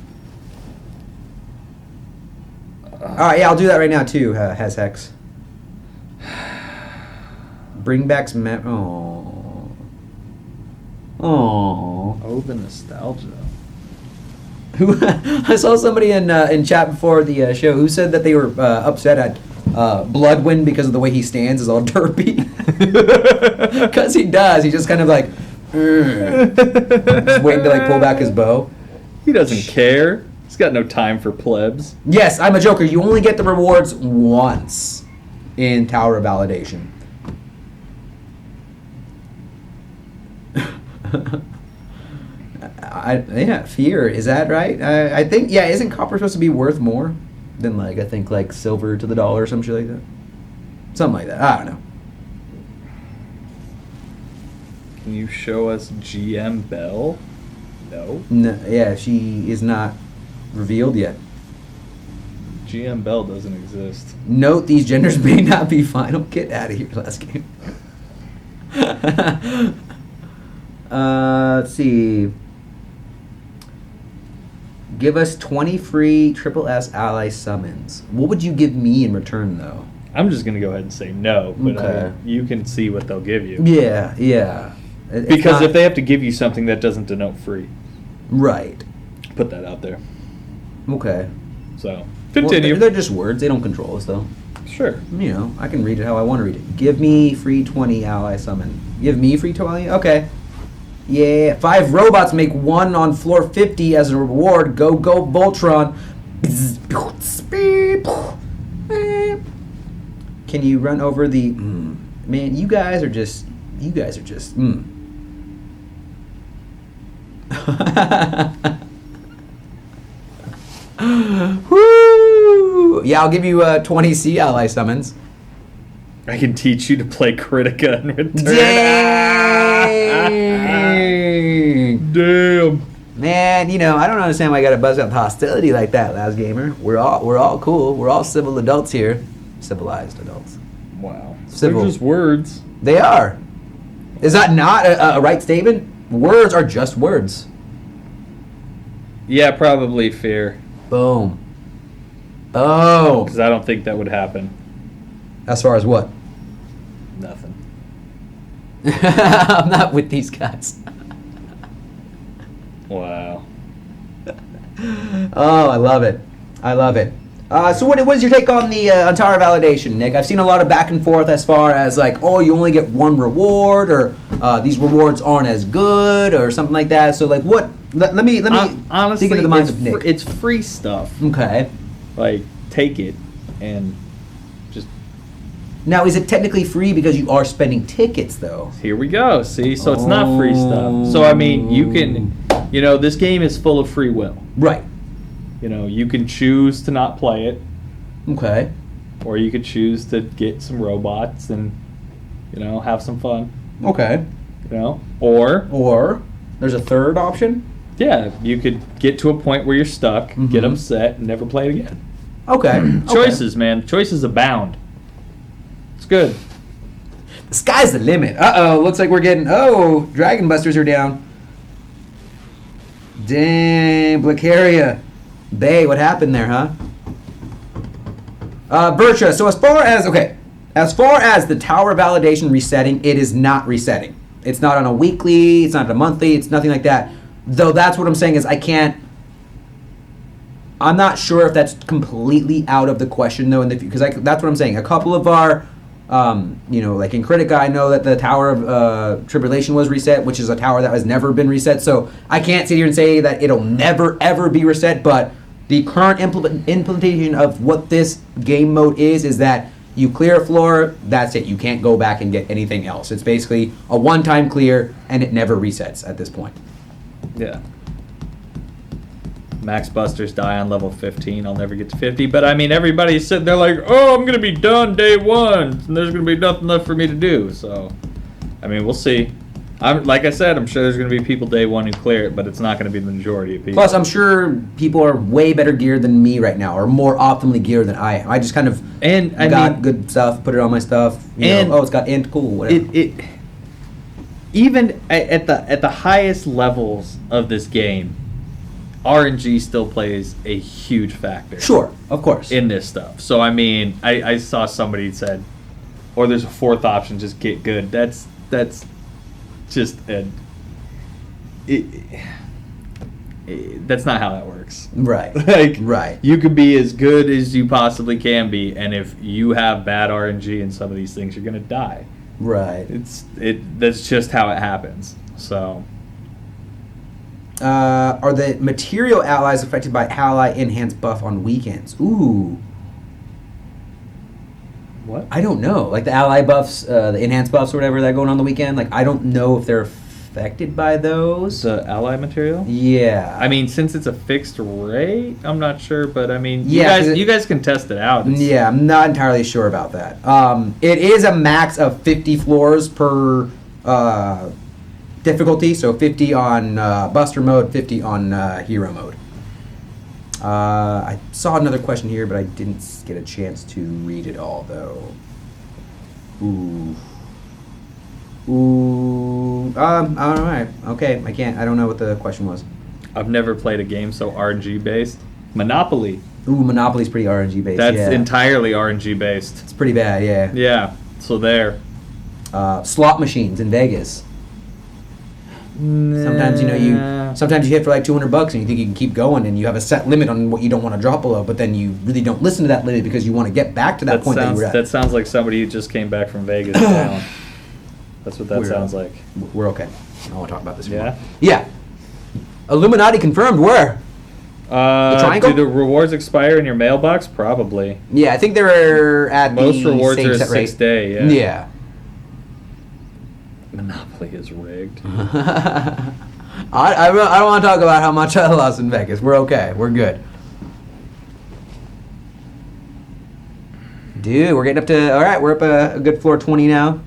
All right, yeah, I'll do that right now too. Has Hex. Bring back some. Oh. Oh, the nostalgia. I saw somebody in chat before the show who said that they were upset at Bloodwind because of the way he stands is all derpy. Because he does. He just kind of like just waiting to pull back his bow. He doesn't care. He's got no time for plebs. Yes, I'm a joker. You only get the rewards once in Tower of Validation. Fear, is that right? I think, isn't copper supposed to be worth more than I think silver to the dollar or some shit like that? Something like that. I don't know. Can you show us GM Bell? No. No, she is not revealed yet. GM Bell doesn't exist. Note these genders may not be final. Get out of here, last game. Let's see. Give us 20 free Triple S ally summons. What would you give me in return, though? I'm just going to go ahead and say no, but Okay. You can see what they'll give you. Yeah. It's Because not- if they have to give you something that doesn't denote free, Right. put that out there. Okay. So, continue. Well, they're just words. They don't control us, though. Sure. I can read it how I want to read it. Give me free 20 ally summon. Give me free 20? Okay. Yeah. 5 robots make 1 on floor 50 as a reward. Go, Voltron. Can you run over the... Man, you guys are just... Woo! Yeah, I'll give you 20 C ally summons. I can teach you to play Critica in return. Dang! Damn. Man, I don't understand why I gotta buzz up hostility like that, last gamer. We're all cool. We're all civil adults here. Civilized adults. Wow. Civil. They're just words. They are. Is that not a right statement? Words are just words. Yeah, probably fear. Boom. Oh. Because I don't think that would happen. As far as what? Nothing. I'm not with these guys. Wow. Oh, I love it. I love it. So what is your take on the on tower validation, Nick? I've seen a lot of back and forth as far as like, oh, you only get one reward, or these rewards aren't as good, or something like that. So like, what? Let me honestly, dig into the mind of Nick. It's free stuff. Okay. Like, take it and just. Now, is it technically free because you are spending tickets, though? Here we go. See, so it's not free stuff. So I mean, you can, this game is full of free will. Right. You can choose to not play it, Okay. or you could choose to get some robots and, have some fun. Okay. Or there's a third option? yeah, you could get to a point where you're stuck, Mhm. get upset, and never play it again. Okay. Choices, man. Choices abound. It's good. The sky's the limit. Uh-oh, looks like we're getting... Oh, Dragon Busters are down. Dang, Blacaria. Bay, what happened there, huh? Virtua, so as far as the tower validation resetting, it is not resetting. It's not on a weekly, it's not on a monthly, it's nothing like that. Though that's what I'm saying is I'm not sure if that's completely out of the question, though, because that's what I'm saying. A couple of our, like in Critica, I know that the Tower of Tribulation was reset, which is a tower that has never been reset. So I can't sit here and say that it'll never, ever be reset, but the current implementation of what this game mode is that you clear a floor, that's it. You can't go back and get anything else. It's basically a one-time clear, and it never resets at this point. Yeah. Max Busters die on level 15. I'll never get to 50. But I mean, everybody's sitting there like, oh, I'm going to be done day one. And there's going to be nothing left for me to do. So, I mean, we'll see. Like I said, I'm sure there's going to be people day one who clear it, but it's not going to be the majority of people. Plus, I'm sure people are way better geared than me right now, or more optimally geared than I am. I just kind of got good stuff, put it on my stuff. It's got int, cool, whatever. Even at the highest levels of this game, RNG still plays a huge factor. Sure, of course. In this stuff. So, I mean, I saw somebody said, or there's a fourth option, just get good. That's just that's not how that works. Right. Right. You could be as good as you possibly can be, and if you have bad RNG in some of these things, you're gonna die. Right. That's just how it happens. So. Are the material allies affected by ally enhanced buff on weekends? Ooh. What? I don't know. Like the ally buffs, the enhanced buffs or whatever that are going on the weekend. Like I don't know if they're affected by those. The ally material? Yeah. I mean, since it's a fixed rate, I'm not sure, but I mean, yeah, you guys can test it out. Yeah, I'm not entirely sure about that. It is a max of 50 floors per difficulty, so 50 on Buster mode, 50 on Hero mode. I saw another question here, but I didn't get a chance to read it all, though. All right. Okay, I can't. I don't know what the question was. I've never played a game so RNG based. Monopoly. Ooh, Monopoly's pretty RNG based. That's yeah. entirely RNG based. It's pretty bad, yeah. Yeah. So there. Slot machines in Vegas. Sometimes you hit for like $200 and you think you can keep going, and you have a set limit on what you don't want to drop below, but then you really don't listen to that limit because you want to get back to that point that you were at. That sounds like somebody who just came back from Vegas. Down. That's what that sounds like. We're okay. I don't want to talk about this anymore. Yeah? Yeah. Illuminati confirmed where? The triangle? Do the rewards expire in your mailbox? Probably. Yeah, I think they're at most the rewards same are set rate. 6 day. Yeah. Yeah. Monopoly is rigged. I don't want to talk about how much I lost in Vegas. We're okay. We're good. Dude, we're getting up to... All right, we're up a good floor 20 now.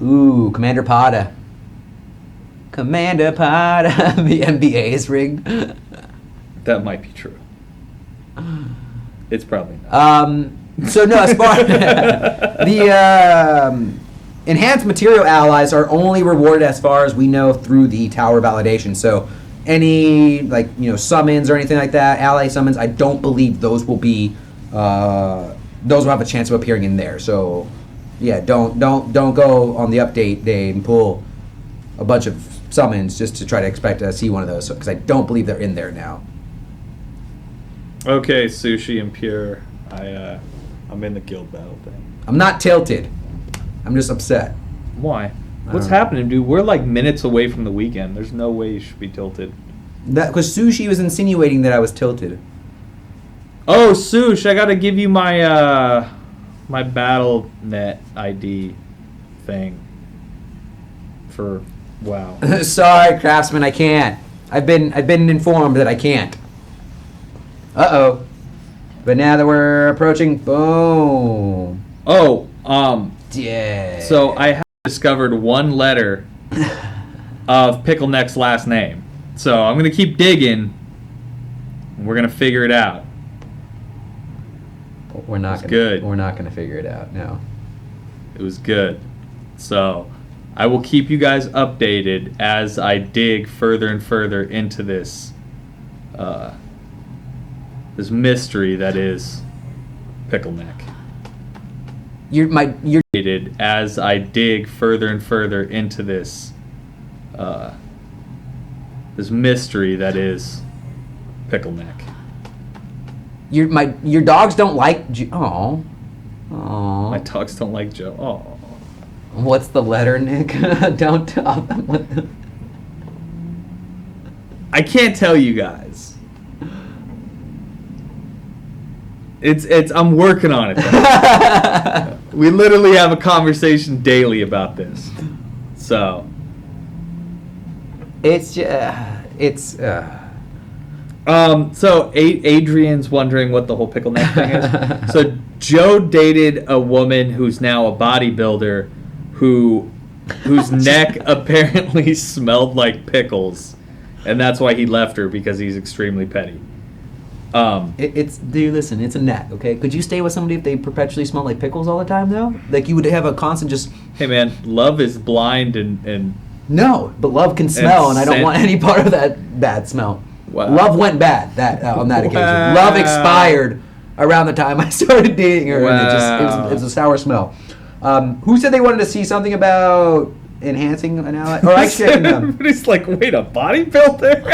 Ooh, Commander Pada. Commander Pada. The NBA is rigged. That might be true. It's probably not. So, no, as far... the... enhanced material allies are only rewarded as far as we know through the tower validation. So any summons or anything like that, ally summons, I don't believe those will be those will have a chance of appearing in there. So yeah, don't go on the update day and pull a bunch of summons just to try to expect to see one of those, because I don't believe they're in there now. Okay, Sushi and Pure. I'm in the guild battle thing. I'm not tilted. I'm just upset. Why? What's don't know. happening, dude? We're like minutes away from the weekend. There's no way you should be tilted. That because Sushi was insinuating that I was tilted. Oh, Sush, I gotta give you my my BattleNet ID thing. For wow. Sorry, Craftsman, I can't. I've been informed that I can't. Uh-oh. But now that we're approaching, boom. Oh, Yeah. so I have discovered one letter of Pickle Neck's last name. So I'm gonna keep digging. And we're gonna figure it out. We're not It's gonna, good. We're not gonna figure it out. No. It was good. So I will keep you guys updated as I dig further and further into this this mystery that is Pickle Neck. You're As I dig further and further into this this mystery that is Pickle Neck. your dogs don't like. Oh. My dogs don't like Joe. Oh. What's the letter, Nick? Don't tell them what the... I can't tell you guys. It's I'm working on it though. We literally have a conversation daily about this. So It's so Adrian's wondering what the whole Pickle Neck thing is. So Joe dated a woman who's now a bodybuilder whose neck apparently smelled like pickles, and that's why he left her, because he's extremely petty. dude, listen, it's a neck, okay? Could you stay with somebody if they perpetually smell like pickles all the time, though? Like, you would have a constant just... Hey man, love is blind and No, but love can smell, and I don't scent. want any part of that bad smell. Wow. Love went bad on that occasion. Wow. Love expired around the time I started dating her, and Wow. it was a sour smell. Who said they wanted to see something about enhancing an ally? Or I checking them. Everybody's like, wait, a bodybuilder?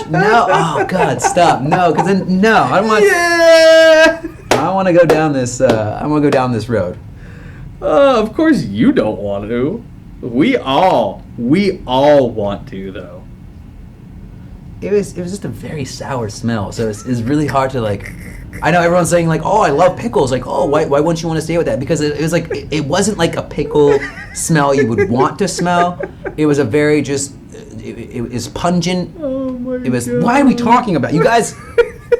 No, oh God, stop. No, because then no, I don't want. Yeah. I want to go down this. I want to go down this road. Of course you don't want to. We all want to though. It was just a very sour smell, so it's really hard to like. I know everyone's saying like, oh, I love pickles. Like, oh, why wouldn't you want to stay with that? Because it was like it wasn't like a pickle smell you would want to smell. It was a very just. It was pungent. Oh my It was. Why are we talking about? You guys.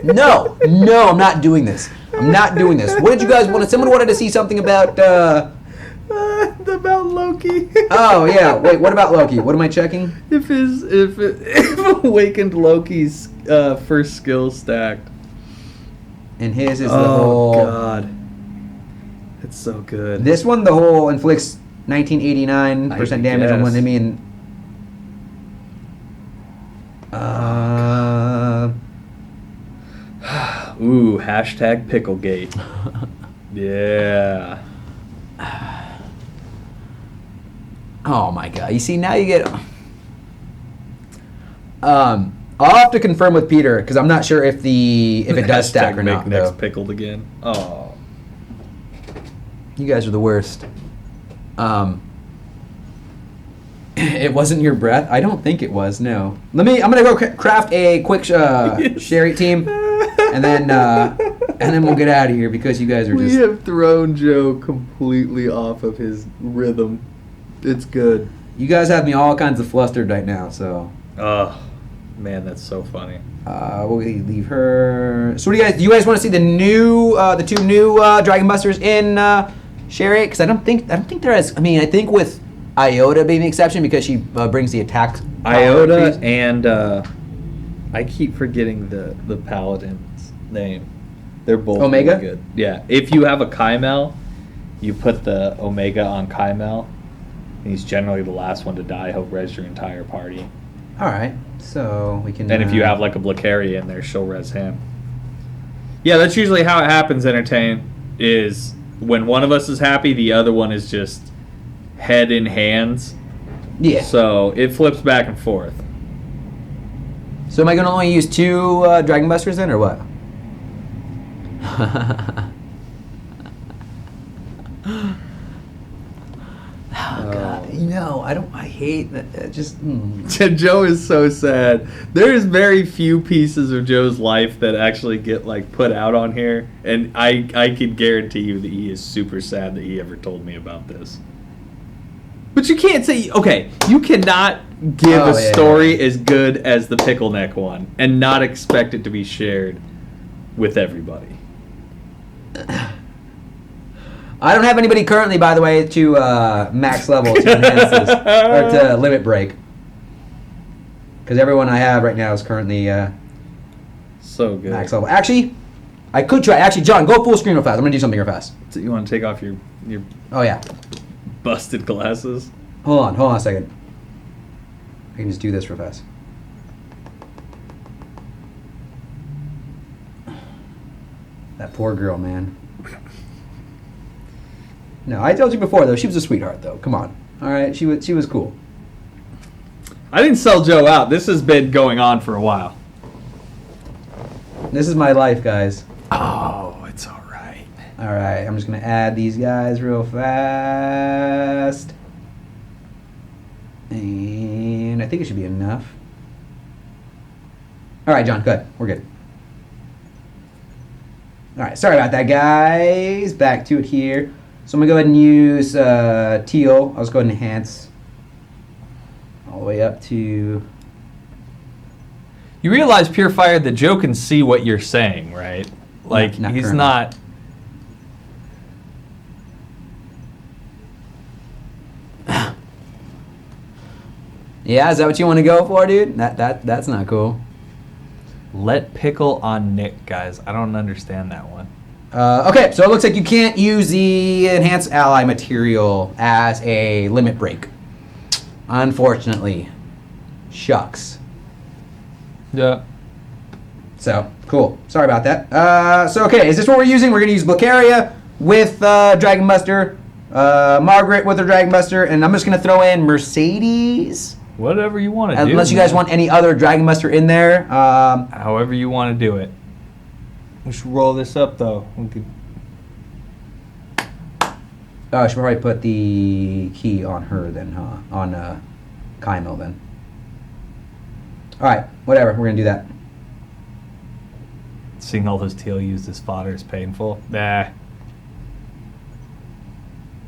No, I'm not doing this. I'm not doing this. What did you guys want? Someone wanted to see something about. About Loki. Oh yeah. Wait. What about Loki? What am I checking? if awakened Loki's first skill stacked. And his is the whole. God. It's so good. This one, the whole inflicts 1989% damage on one guess. enemy and. Ooh, hashtag Picklegate. Yeah. Oh my God! You see, now you get. I'll have to confirm with Peter because I'm not sure if it does stack Hashtag or make not. next Though. pickled again. Oh. You guys are the worst. It wasn't your breath. I don't think it was. No. I'm gonna go craft a quick sherry team, and then we'll get out of here because you guys are We just. have thrown Joe completely off of his rhythm. It's good. You guys have me all kinds of flustered right now. So. Oh, man, that's so funny. We'll leave her. So, what do you guys want to see the two new Dragon Busters in Sherry? Because I don't think there is. I mean, I think with Iota being the exception because she brings the attack. Iota power and I keep forgetting the paladin's name. They're both Omega? really good. Yeah, if you have a Kymel, you put the Omega on Kymel. And he's generally the last one to die. He'll res your entire party. All right, so we can. And if you have like a Blacaria in there, she'll res him. Yeah, that's usually how it happens. Entertain is when one of us is happy, the other one is just head in hands. Yeah. So it flips back and forth. So am I going to only use 2 Dragon Busters then, or what? Oh, God. No, I hate that. Joe is so sad. There's very few pieces of Joe's life that actually get like put out on here, and I can guarantee you that he is super sad that he ever told me about this. But you can't say, okay, you cannot give a story as good as the pickle neck one and not expect it to be shared with everybody. I don't have anybody currently, by the way, to max level to enhance this, or to limit break. Because everyone I have right now is currently so good. max level. Actually, I could try. Actually, John, go full screen real fast. I'm going to do something real fast. So you want to take off your Oh, yeah. busted glasses? Hold on a second. I can just do this real fast. That poor girl, man. No, I told you before though. She was a sweetheart though. Come on. All right, she was cool. I didn't sell Joe out. This has been going on for a while. This is my life, guys. Oh, it's all right. All right, I'm just gonna add these guys real fast, and I think it should be enough. All right, John, good. We're good. All right, sorry about that, guys. Back to it here. So I'm going to go ahead and use teal. I'll just go ahead and enhance all the way up to... You realize, Pure Fire, that Joe can see what you're saying, right? Like, Not he's currently. not... Yeah, is that what you want to go for, dude? That's not cool. Let pickle on Nick, guys. I don't understand that one. Okay, so it looks like you can't use the enhanced ally material as a limit break. Unfortunately. Shucks. Yeah. So, cool. Sorry about that. So, okay, is this what we're using? We're going to use Lucaria with Dragon Buster, Margaret with her Dragon Buster, and I'm just going to throw in Mercedes. Whatever you want to do. Unless you guys want any other Dragon Buster in there. However you want to do it. We should roll this up, though. We could... Oh, I should probably put the key on her then, huh? On Kaimel then. Alright, whatever. We're going to do that. Seeing all those teal used as fodder is painful. Nah.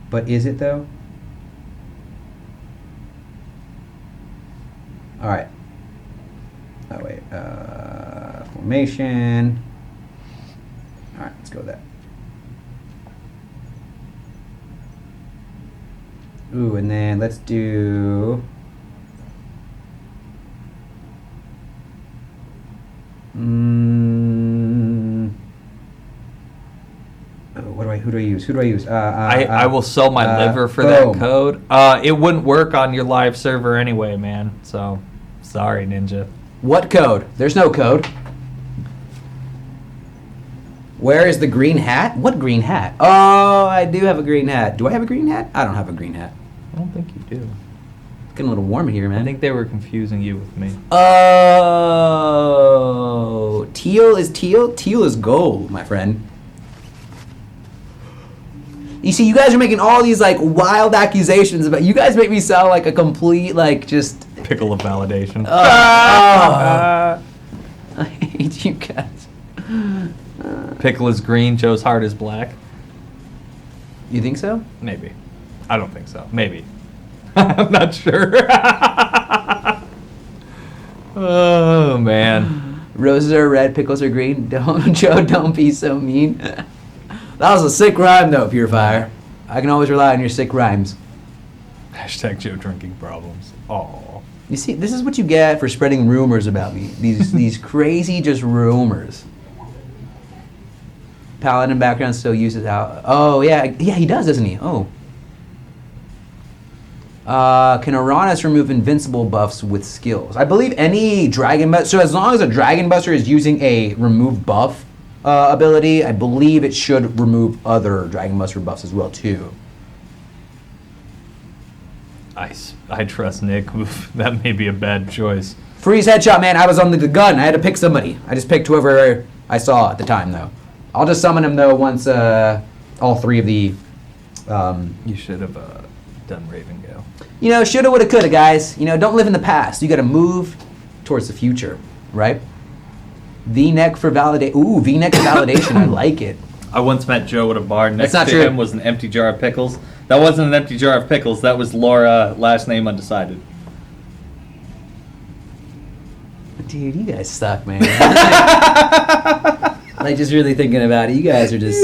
But is it, though? Alright. Oh, wait. Formation. Alright, let's go with that. Ooh, and then let's do... Who do I use? I will sell my liver for boom. that code. It wouldn't work on your live server anyway, man. So, sorry, Ninja. What code? There's no code. Where is the green hat? What green hat? Oh, I do have a green hat. Do I have a green hat? I don't have a green hat. I don't think you do. It's getting a little warm here, man. I think they were confusing you with me. Oh, teal is teal? Teal is gold, my friend. You see, you guys are making all these, like, wild accusations about... You guys make me sound like a complete, like, just... Pickle of validation. I hate you guys. Pickle is green, Joe's heart is black. You think so? Maybe. I don't think so. Maybe. I'm not sure. Oh, man. Roses are red, pickles are green. Don't, Joe, don't be so mean. That was a sick rhyme, though, Pure Fire. I can always rely on your sick rhymes. Hashtag Joe drinking problems. Oh. You see, this is what you get for spreading rumors about me. These crazy just rumors. Paladin background still uses out. Oh, yeah, he does, doesn't he? Oh. Can Uranus remove invincible buffs with skills? I believe any Dragon Buster. So as long as a Dragon Buster is using a remove buff ability, I believe it should remove other Dragon Buster buffs as well too. I trust Nick. That may be a bad choice. Freeze headshot, man. I was on the gun. I had to pick somebody. I just picked whoever I saw at the time, though. I'll just summon him, though, once all three of the... You should have done Raven Go. You know, shoulda, woulda, coulda, guys. You know, don't live in the past. You got to move towards the future, right? V-neck for validate. Ooh, V-neck for validation. I like it. I once met Joe at a bar. Next not to true. him was an empty jar of pickles. That wasn't an empty jar of pickles. That was Laura, last name undecided. Dude, you guys suck, man. Like, just really thinking about it, you guys are just...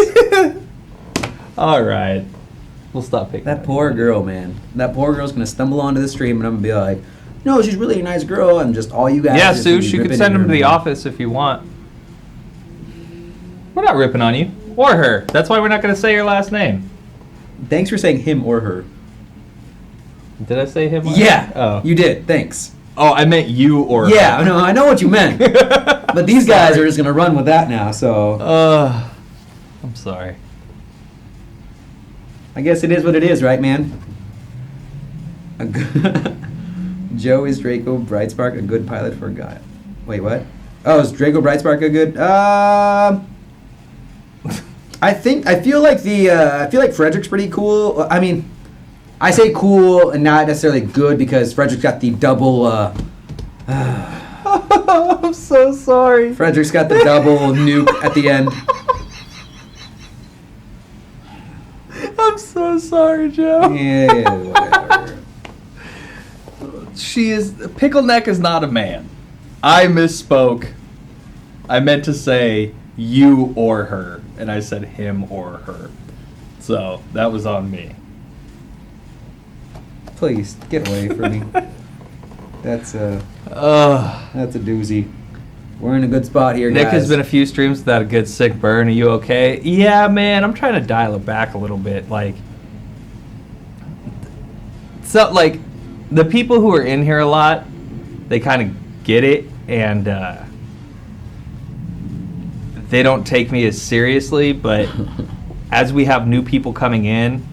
All right. We'll stop picking. That poor girl, man. That poor girl's going to stumble onto the stream, and I'm going to be like, no, she's really a nice girl, and just all you guys... Yeah, just Seuss, you could ripping send him to her. the office if you want. We're not ripping on you. Or her. That's why we're not going to say your last name. Thanks for saying him or her. Did I say him? Or Yeah, her? Oh. you did. Thanks. Oh, I meant you or Yeah, her. no, I know what you meant. But these guys are just going to run with that now, so... I'm sorry. I guess it is what it is, right, man? Joe, is Draco Brightspark a good pilot for Gaia? Wait, what? Oh, is Draco Brightspark a good? I feel like Frederick's pretty cool. I mean, I say cool and not necessarily good because Frederick's got the double. I'm so sorry. Frederick's got the double nuke at the end. I'm so sorry, Joe. Yeah, whatever. Pickle Neck is not a man. I misspoke. I meant to say you or her, and I said him or her. So that was on me. Please get away from me. That's a doozy. We're in a good spot here, Nick guys. has been a few streams without a good sick burn. Are you okay? Yeah, man. I'm trying to dial it back a little bit. Like the people who are in here a lot, they kind of get it, and they don't take me as seriously. But as we have new people coming in,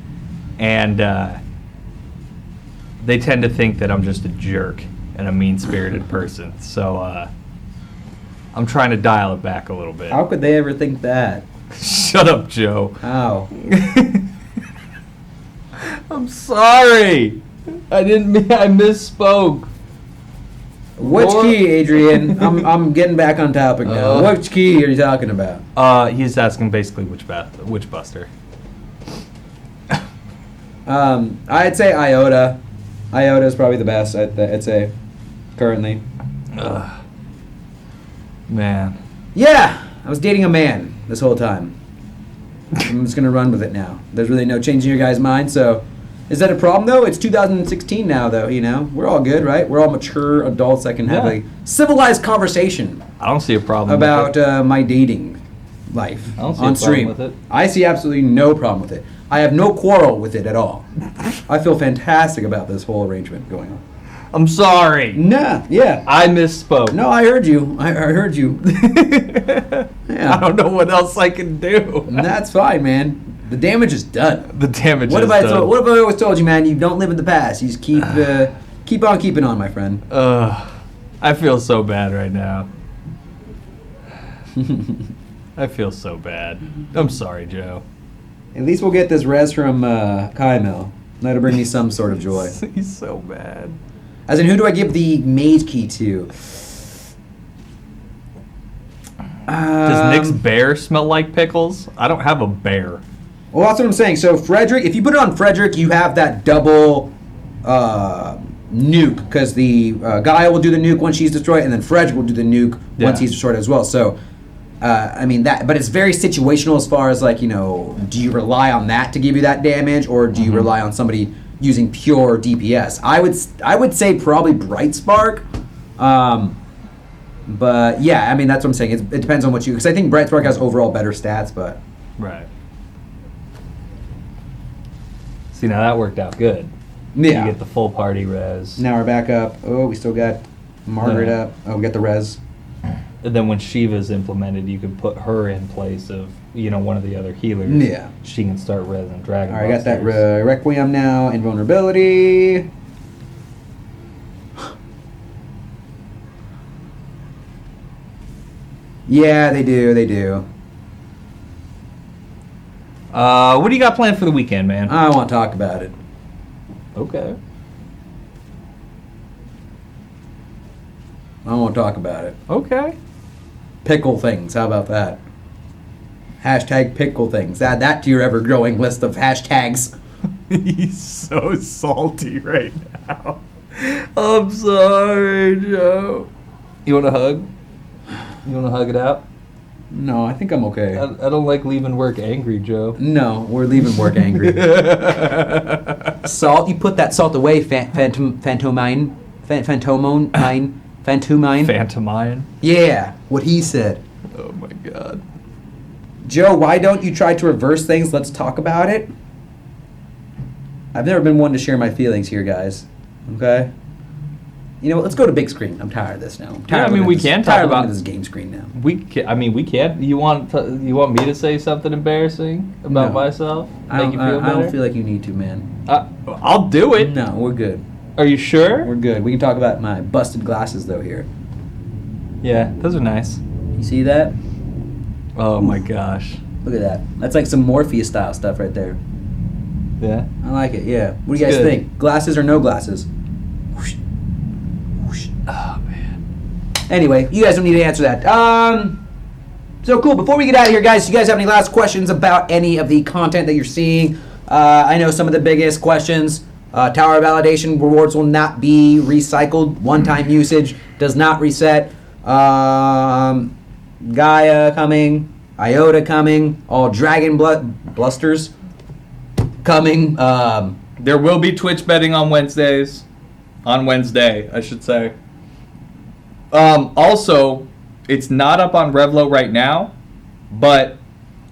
and they tend to think that I'm just a jerk and a mean-spirited person. So I'm trying to dial it back a little bit. How could they ever think that? Shut up, Joe. How? I'm sorry. I didn't mean. I misspoke. Which key, Adrian? I'm getting back on topic now. Which key are you talking about? He's asking basically which buster. I'd say Iota. Iota is probably the best. I'd say currently. Man. Yeah, I was dating a man this whole time. I'm just gonna run with it now. There's really no changing your guys' mind. So, is that a problem though? It's 2016 now, though. You know, we're all good, right? We're all mature adults that can have a civilized conversation I don't see a problem about with it. My dating life I don't see on a problem stream. with it. I see absolutely no problem with it. I have no quarrel with it at all. I feel fantastic about this whole arrangement going on. I'm sorry. Nah, yeah. I misspoke. No, I heard you. I heard you. Yeah. I don't know what else I can do. That's fine, man. The damage is done. The damage What is if I done. what if I always told you, man? You don't live in the past. You just keep on keeping on, my friend. I feel so bad right now. I feel so bad. I'm sorry, Joe. At least we'll get this res from Kymel. That'll bring me some sort of joy. He's so bad. As in, who do I give the mage key to? Does Nick's bear smell like pickles? I don't have a bear. Well, that's what I'm saying. So Frederick, if you put it on Frederick, you have that double nuke, because the Gaia will do the nuke once she's destroyed, and then Frederick will do the nuke once he's destroyed as well. So, I mean that, but it's very situational as far as like, you know, do you rely on that to give you that damage, or do you rely on somebody using pure DPS? I would say probably Bright Spark. But yeah, I mean that's what I'm saying. It depends on what you, because I think Bright Spark has overall better stats, but Right. See, now that worked out good. yeah. You get the full party res. Now we're back up. Oh, we still got Margaret Yeah. up. Oh, we got the res. And then when Shiva's implemented, you can put her in place of, you know, one of the other healers. Yeah. She can start res and dragon. All right, I got that Busters. Requiem now. Invulnerability. Yeah, they do. They do. What do you got planned for the weekend, man? I want to talk about it. Okay. I want to talk about it. Okay. Pickle things. How about that? Hashtag pickle things. Add that to your ever-growing list of hashtags. He's so salty right now. I'm sorry, Joe. You want a hug? You want to hug it out? No, I think I'm okay. I don't like leaving work angry, Joe. No, we're leaving work angry. Salt, you put that salt away, Phantomine. Phantomine. Yeah, what he said. Oh my god. Joe, why don't you try to reverse things? Let's talk about it. I've never been one to share my feelings here, guys. Okay? You know what? Let's go to big screen. I'm tired of this now. I'm tired Yeah, I of mean, looking we at can this, talk tired of looking about- at this game screen now. We can. You want me to say something embarrassing about No. myself? I Make you feel I better? don't feel like you need to, man. I'll do it. No, we're good. Are you sure? We're good. We can talk about my busted glasses, though, here. Yeah, those are nice. You see that? Oh my gosh. Look at that. That's like some Morpheus-style stuff right there. Yeah. I like it, yeah. What do you It's guys good. think? Glasses or no glasses? Whoosh. Whoosh. Oh man. Anyway, you guys don't need to answer that. So cool. Before we get out of here, guys, do you guys have any last questions about any of the content that you're seeing? I know some of the biggest questions. Tower validation rewards will not be recycled. One-time usage does not reset. Gaia coming. Iota coming. All dragon blusters coming. There will be Twitch betting on Wednesdays. On Wednesday, I should say. Also, it's not up on Revlo right now, but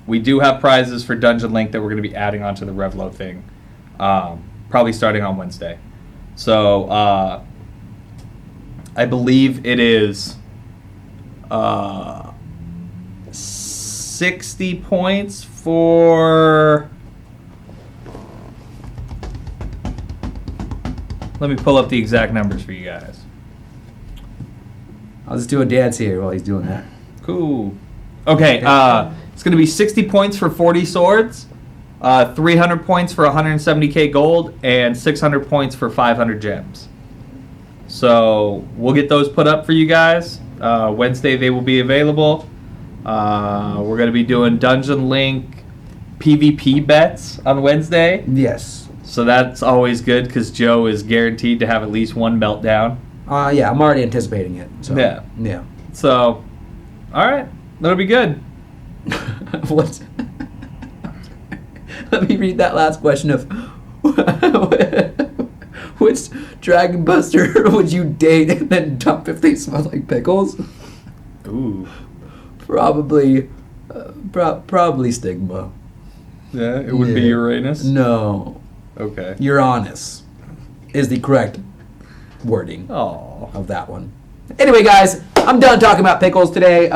we do have prizes for Dungeon Link that we're going to be adding onto the Revlo thing, probably starting on Wednesday. So, I believe it is 60 points for... Let me pull up the exact numbers for you guys. I'll just do a dance here while he's doing that. Cool. Okay, it's going to be 60 points for 40 swords, 300 points for 170k gold, and 600 points for 500 gems. So we'll get those put up for you guys. Wednesday they will be available. We're going to be doing Dungeon Link PvP bets on Wednesday. Yes. So that's always good because Joe is guaranteed to have at least one meltdown. Yeah, I'm already anticipating it. So. Yeah. Yeah. So, all right, that'll be good. What? Let me read that last question of which Dragon Buster would you date and then dump if they smell like pickles? Ooh. Probably, probably Stigma. Yeah, it would be Yeah. Uranus. No, Okay. Uranus is the correct wording Oh. of that one. Anyway, guys, I'm done talking about pickles today.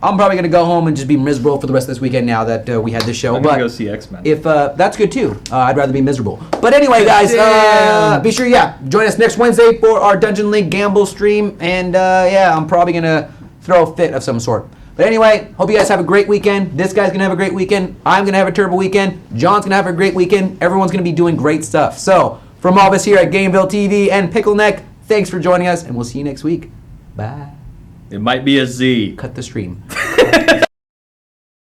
I'm probably gonna go home and just be miserable for the rest of this weekend now that we had this show. I'm but gonna go see X-Men. if that's good too, I'd rather be miserable. But anyway, guys, Damn. be sure, join us next Wednesday for our Dungeon Link Gamble stream. And I'm probably gonna throw a fit of some sort. But anyway, hope you guys have a great weekend. This guy's gonna have a great weekend. I'm gonna have a terrible weekend. John's gonna have a great weekend. Everyone's gonna be doing great stuff. So from all of us here at Gameville TV and Pickle Neck, thanks for joining us, and we'll see you next week. Bye. It might be a Z. Cut the stream.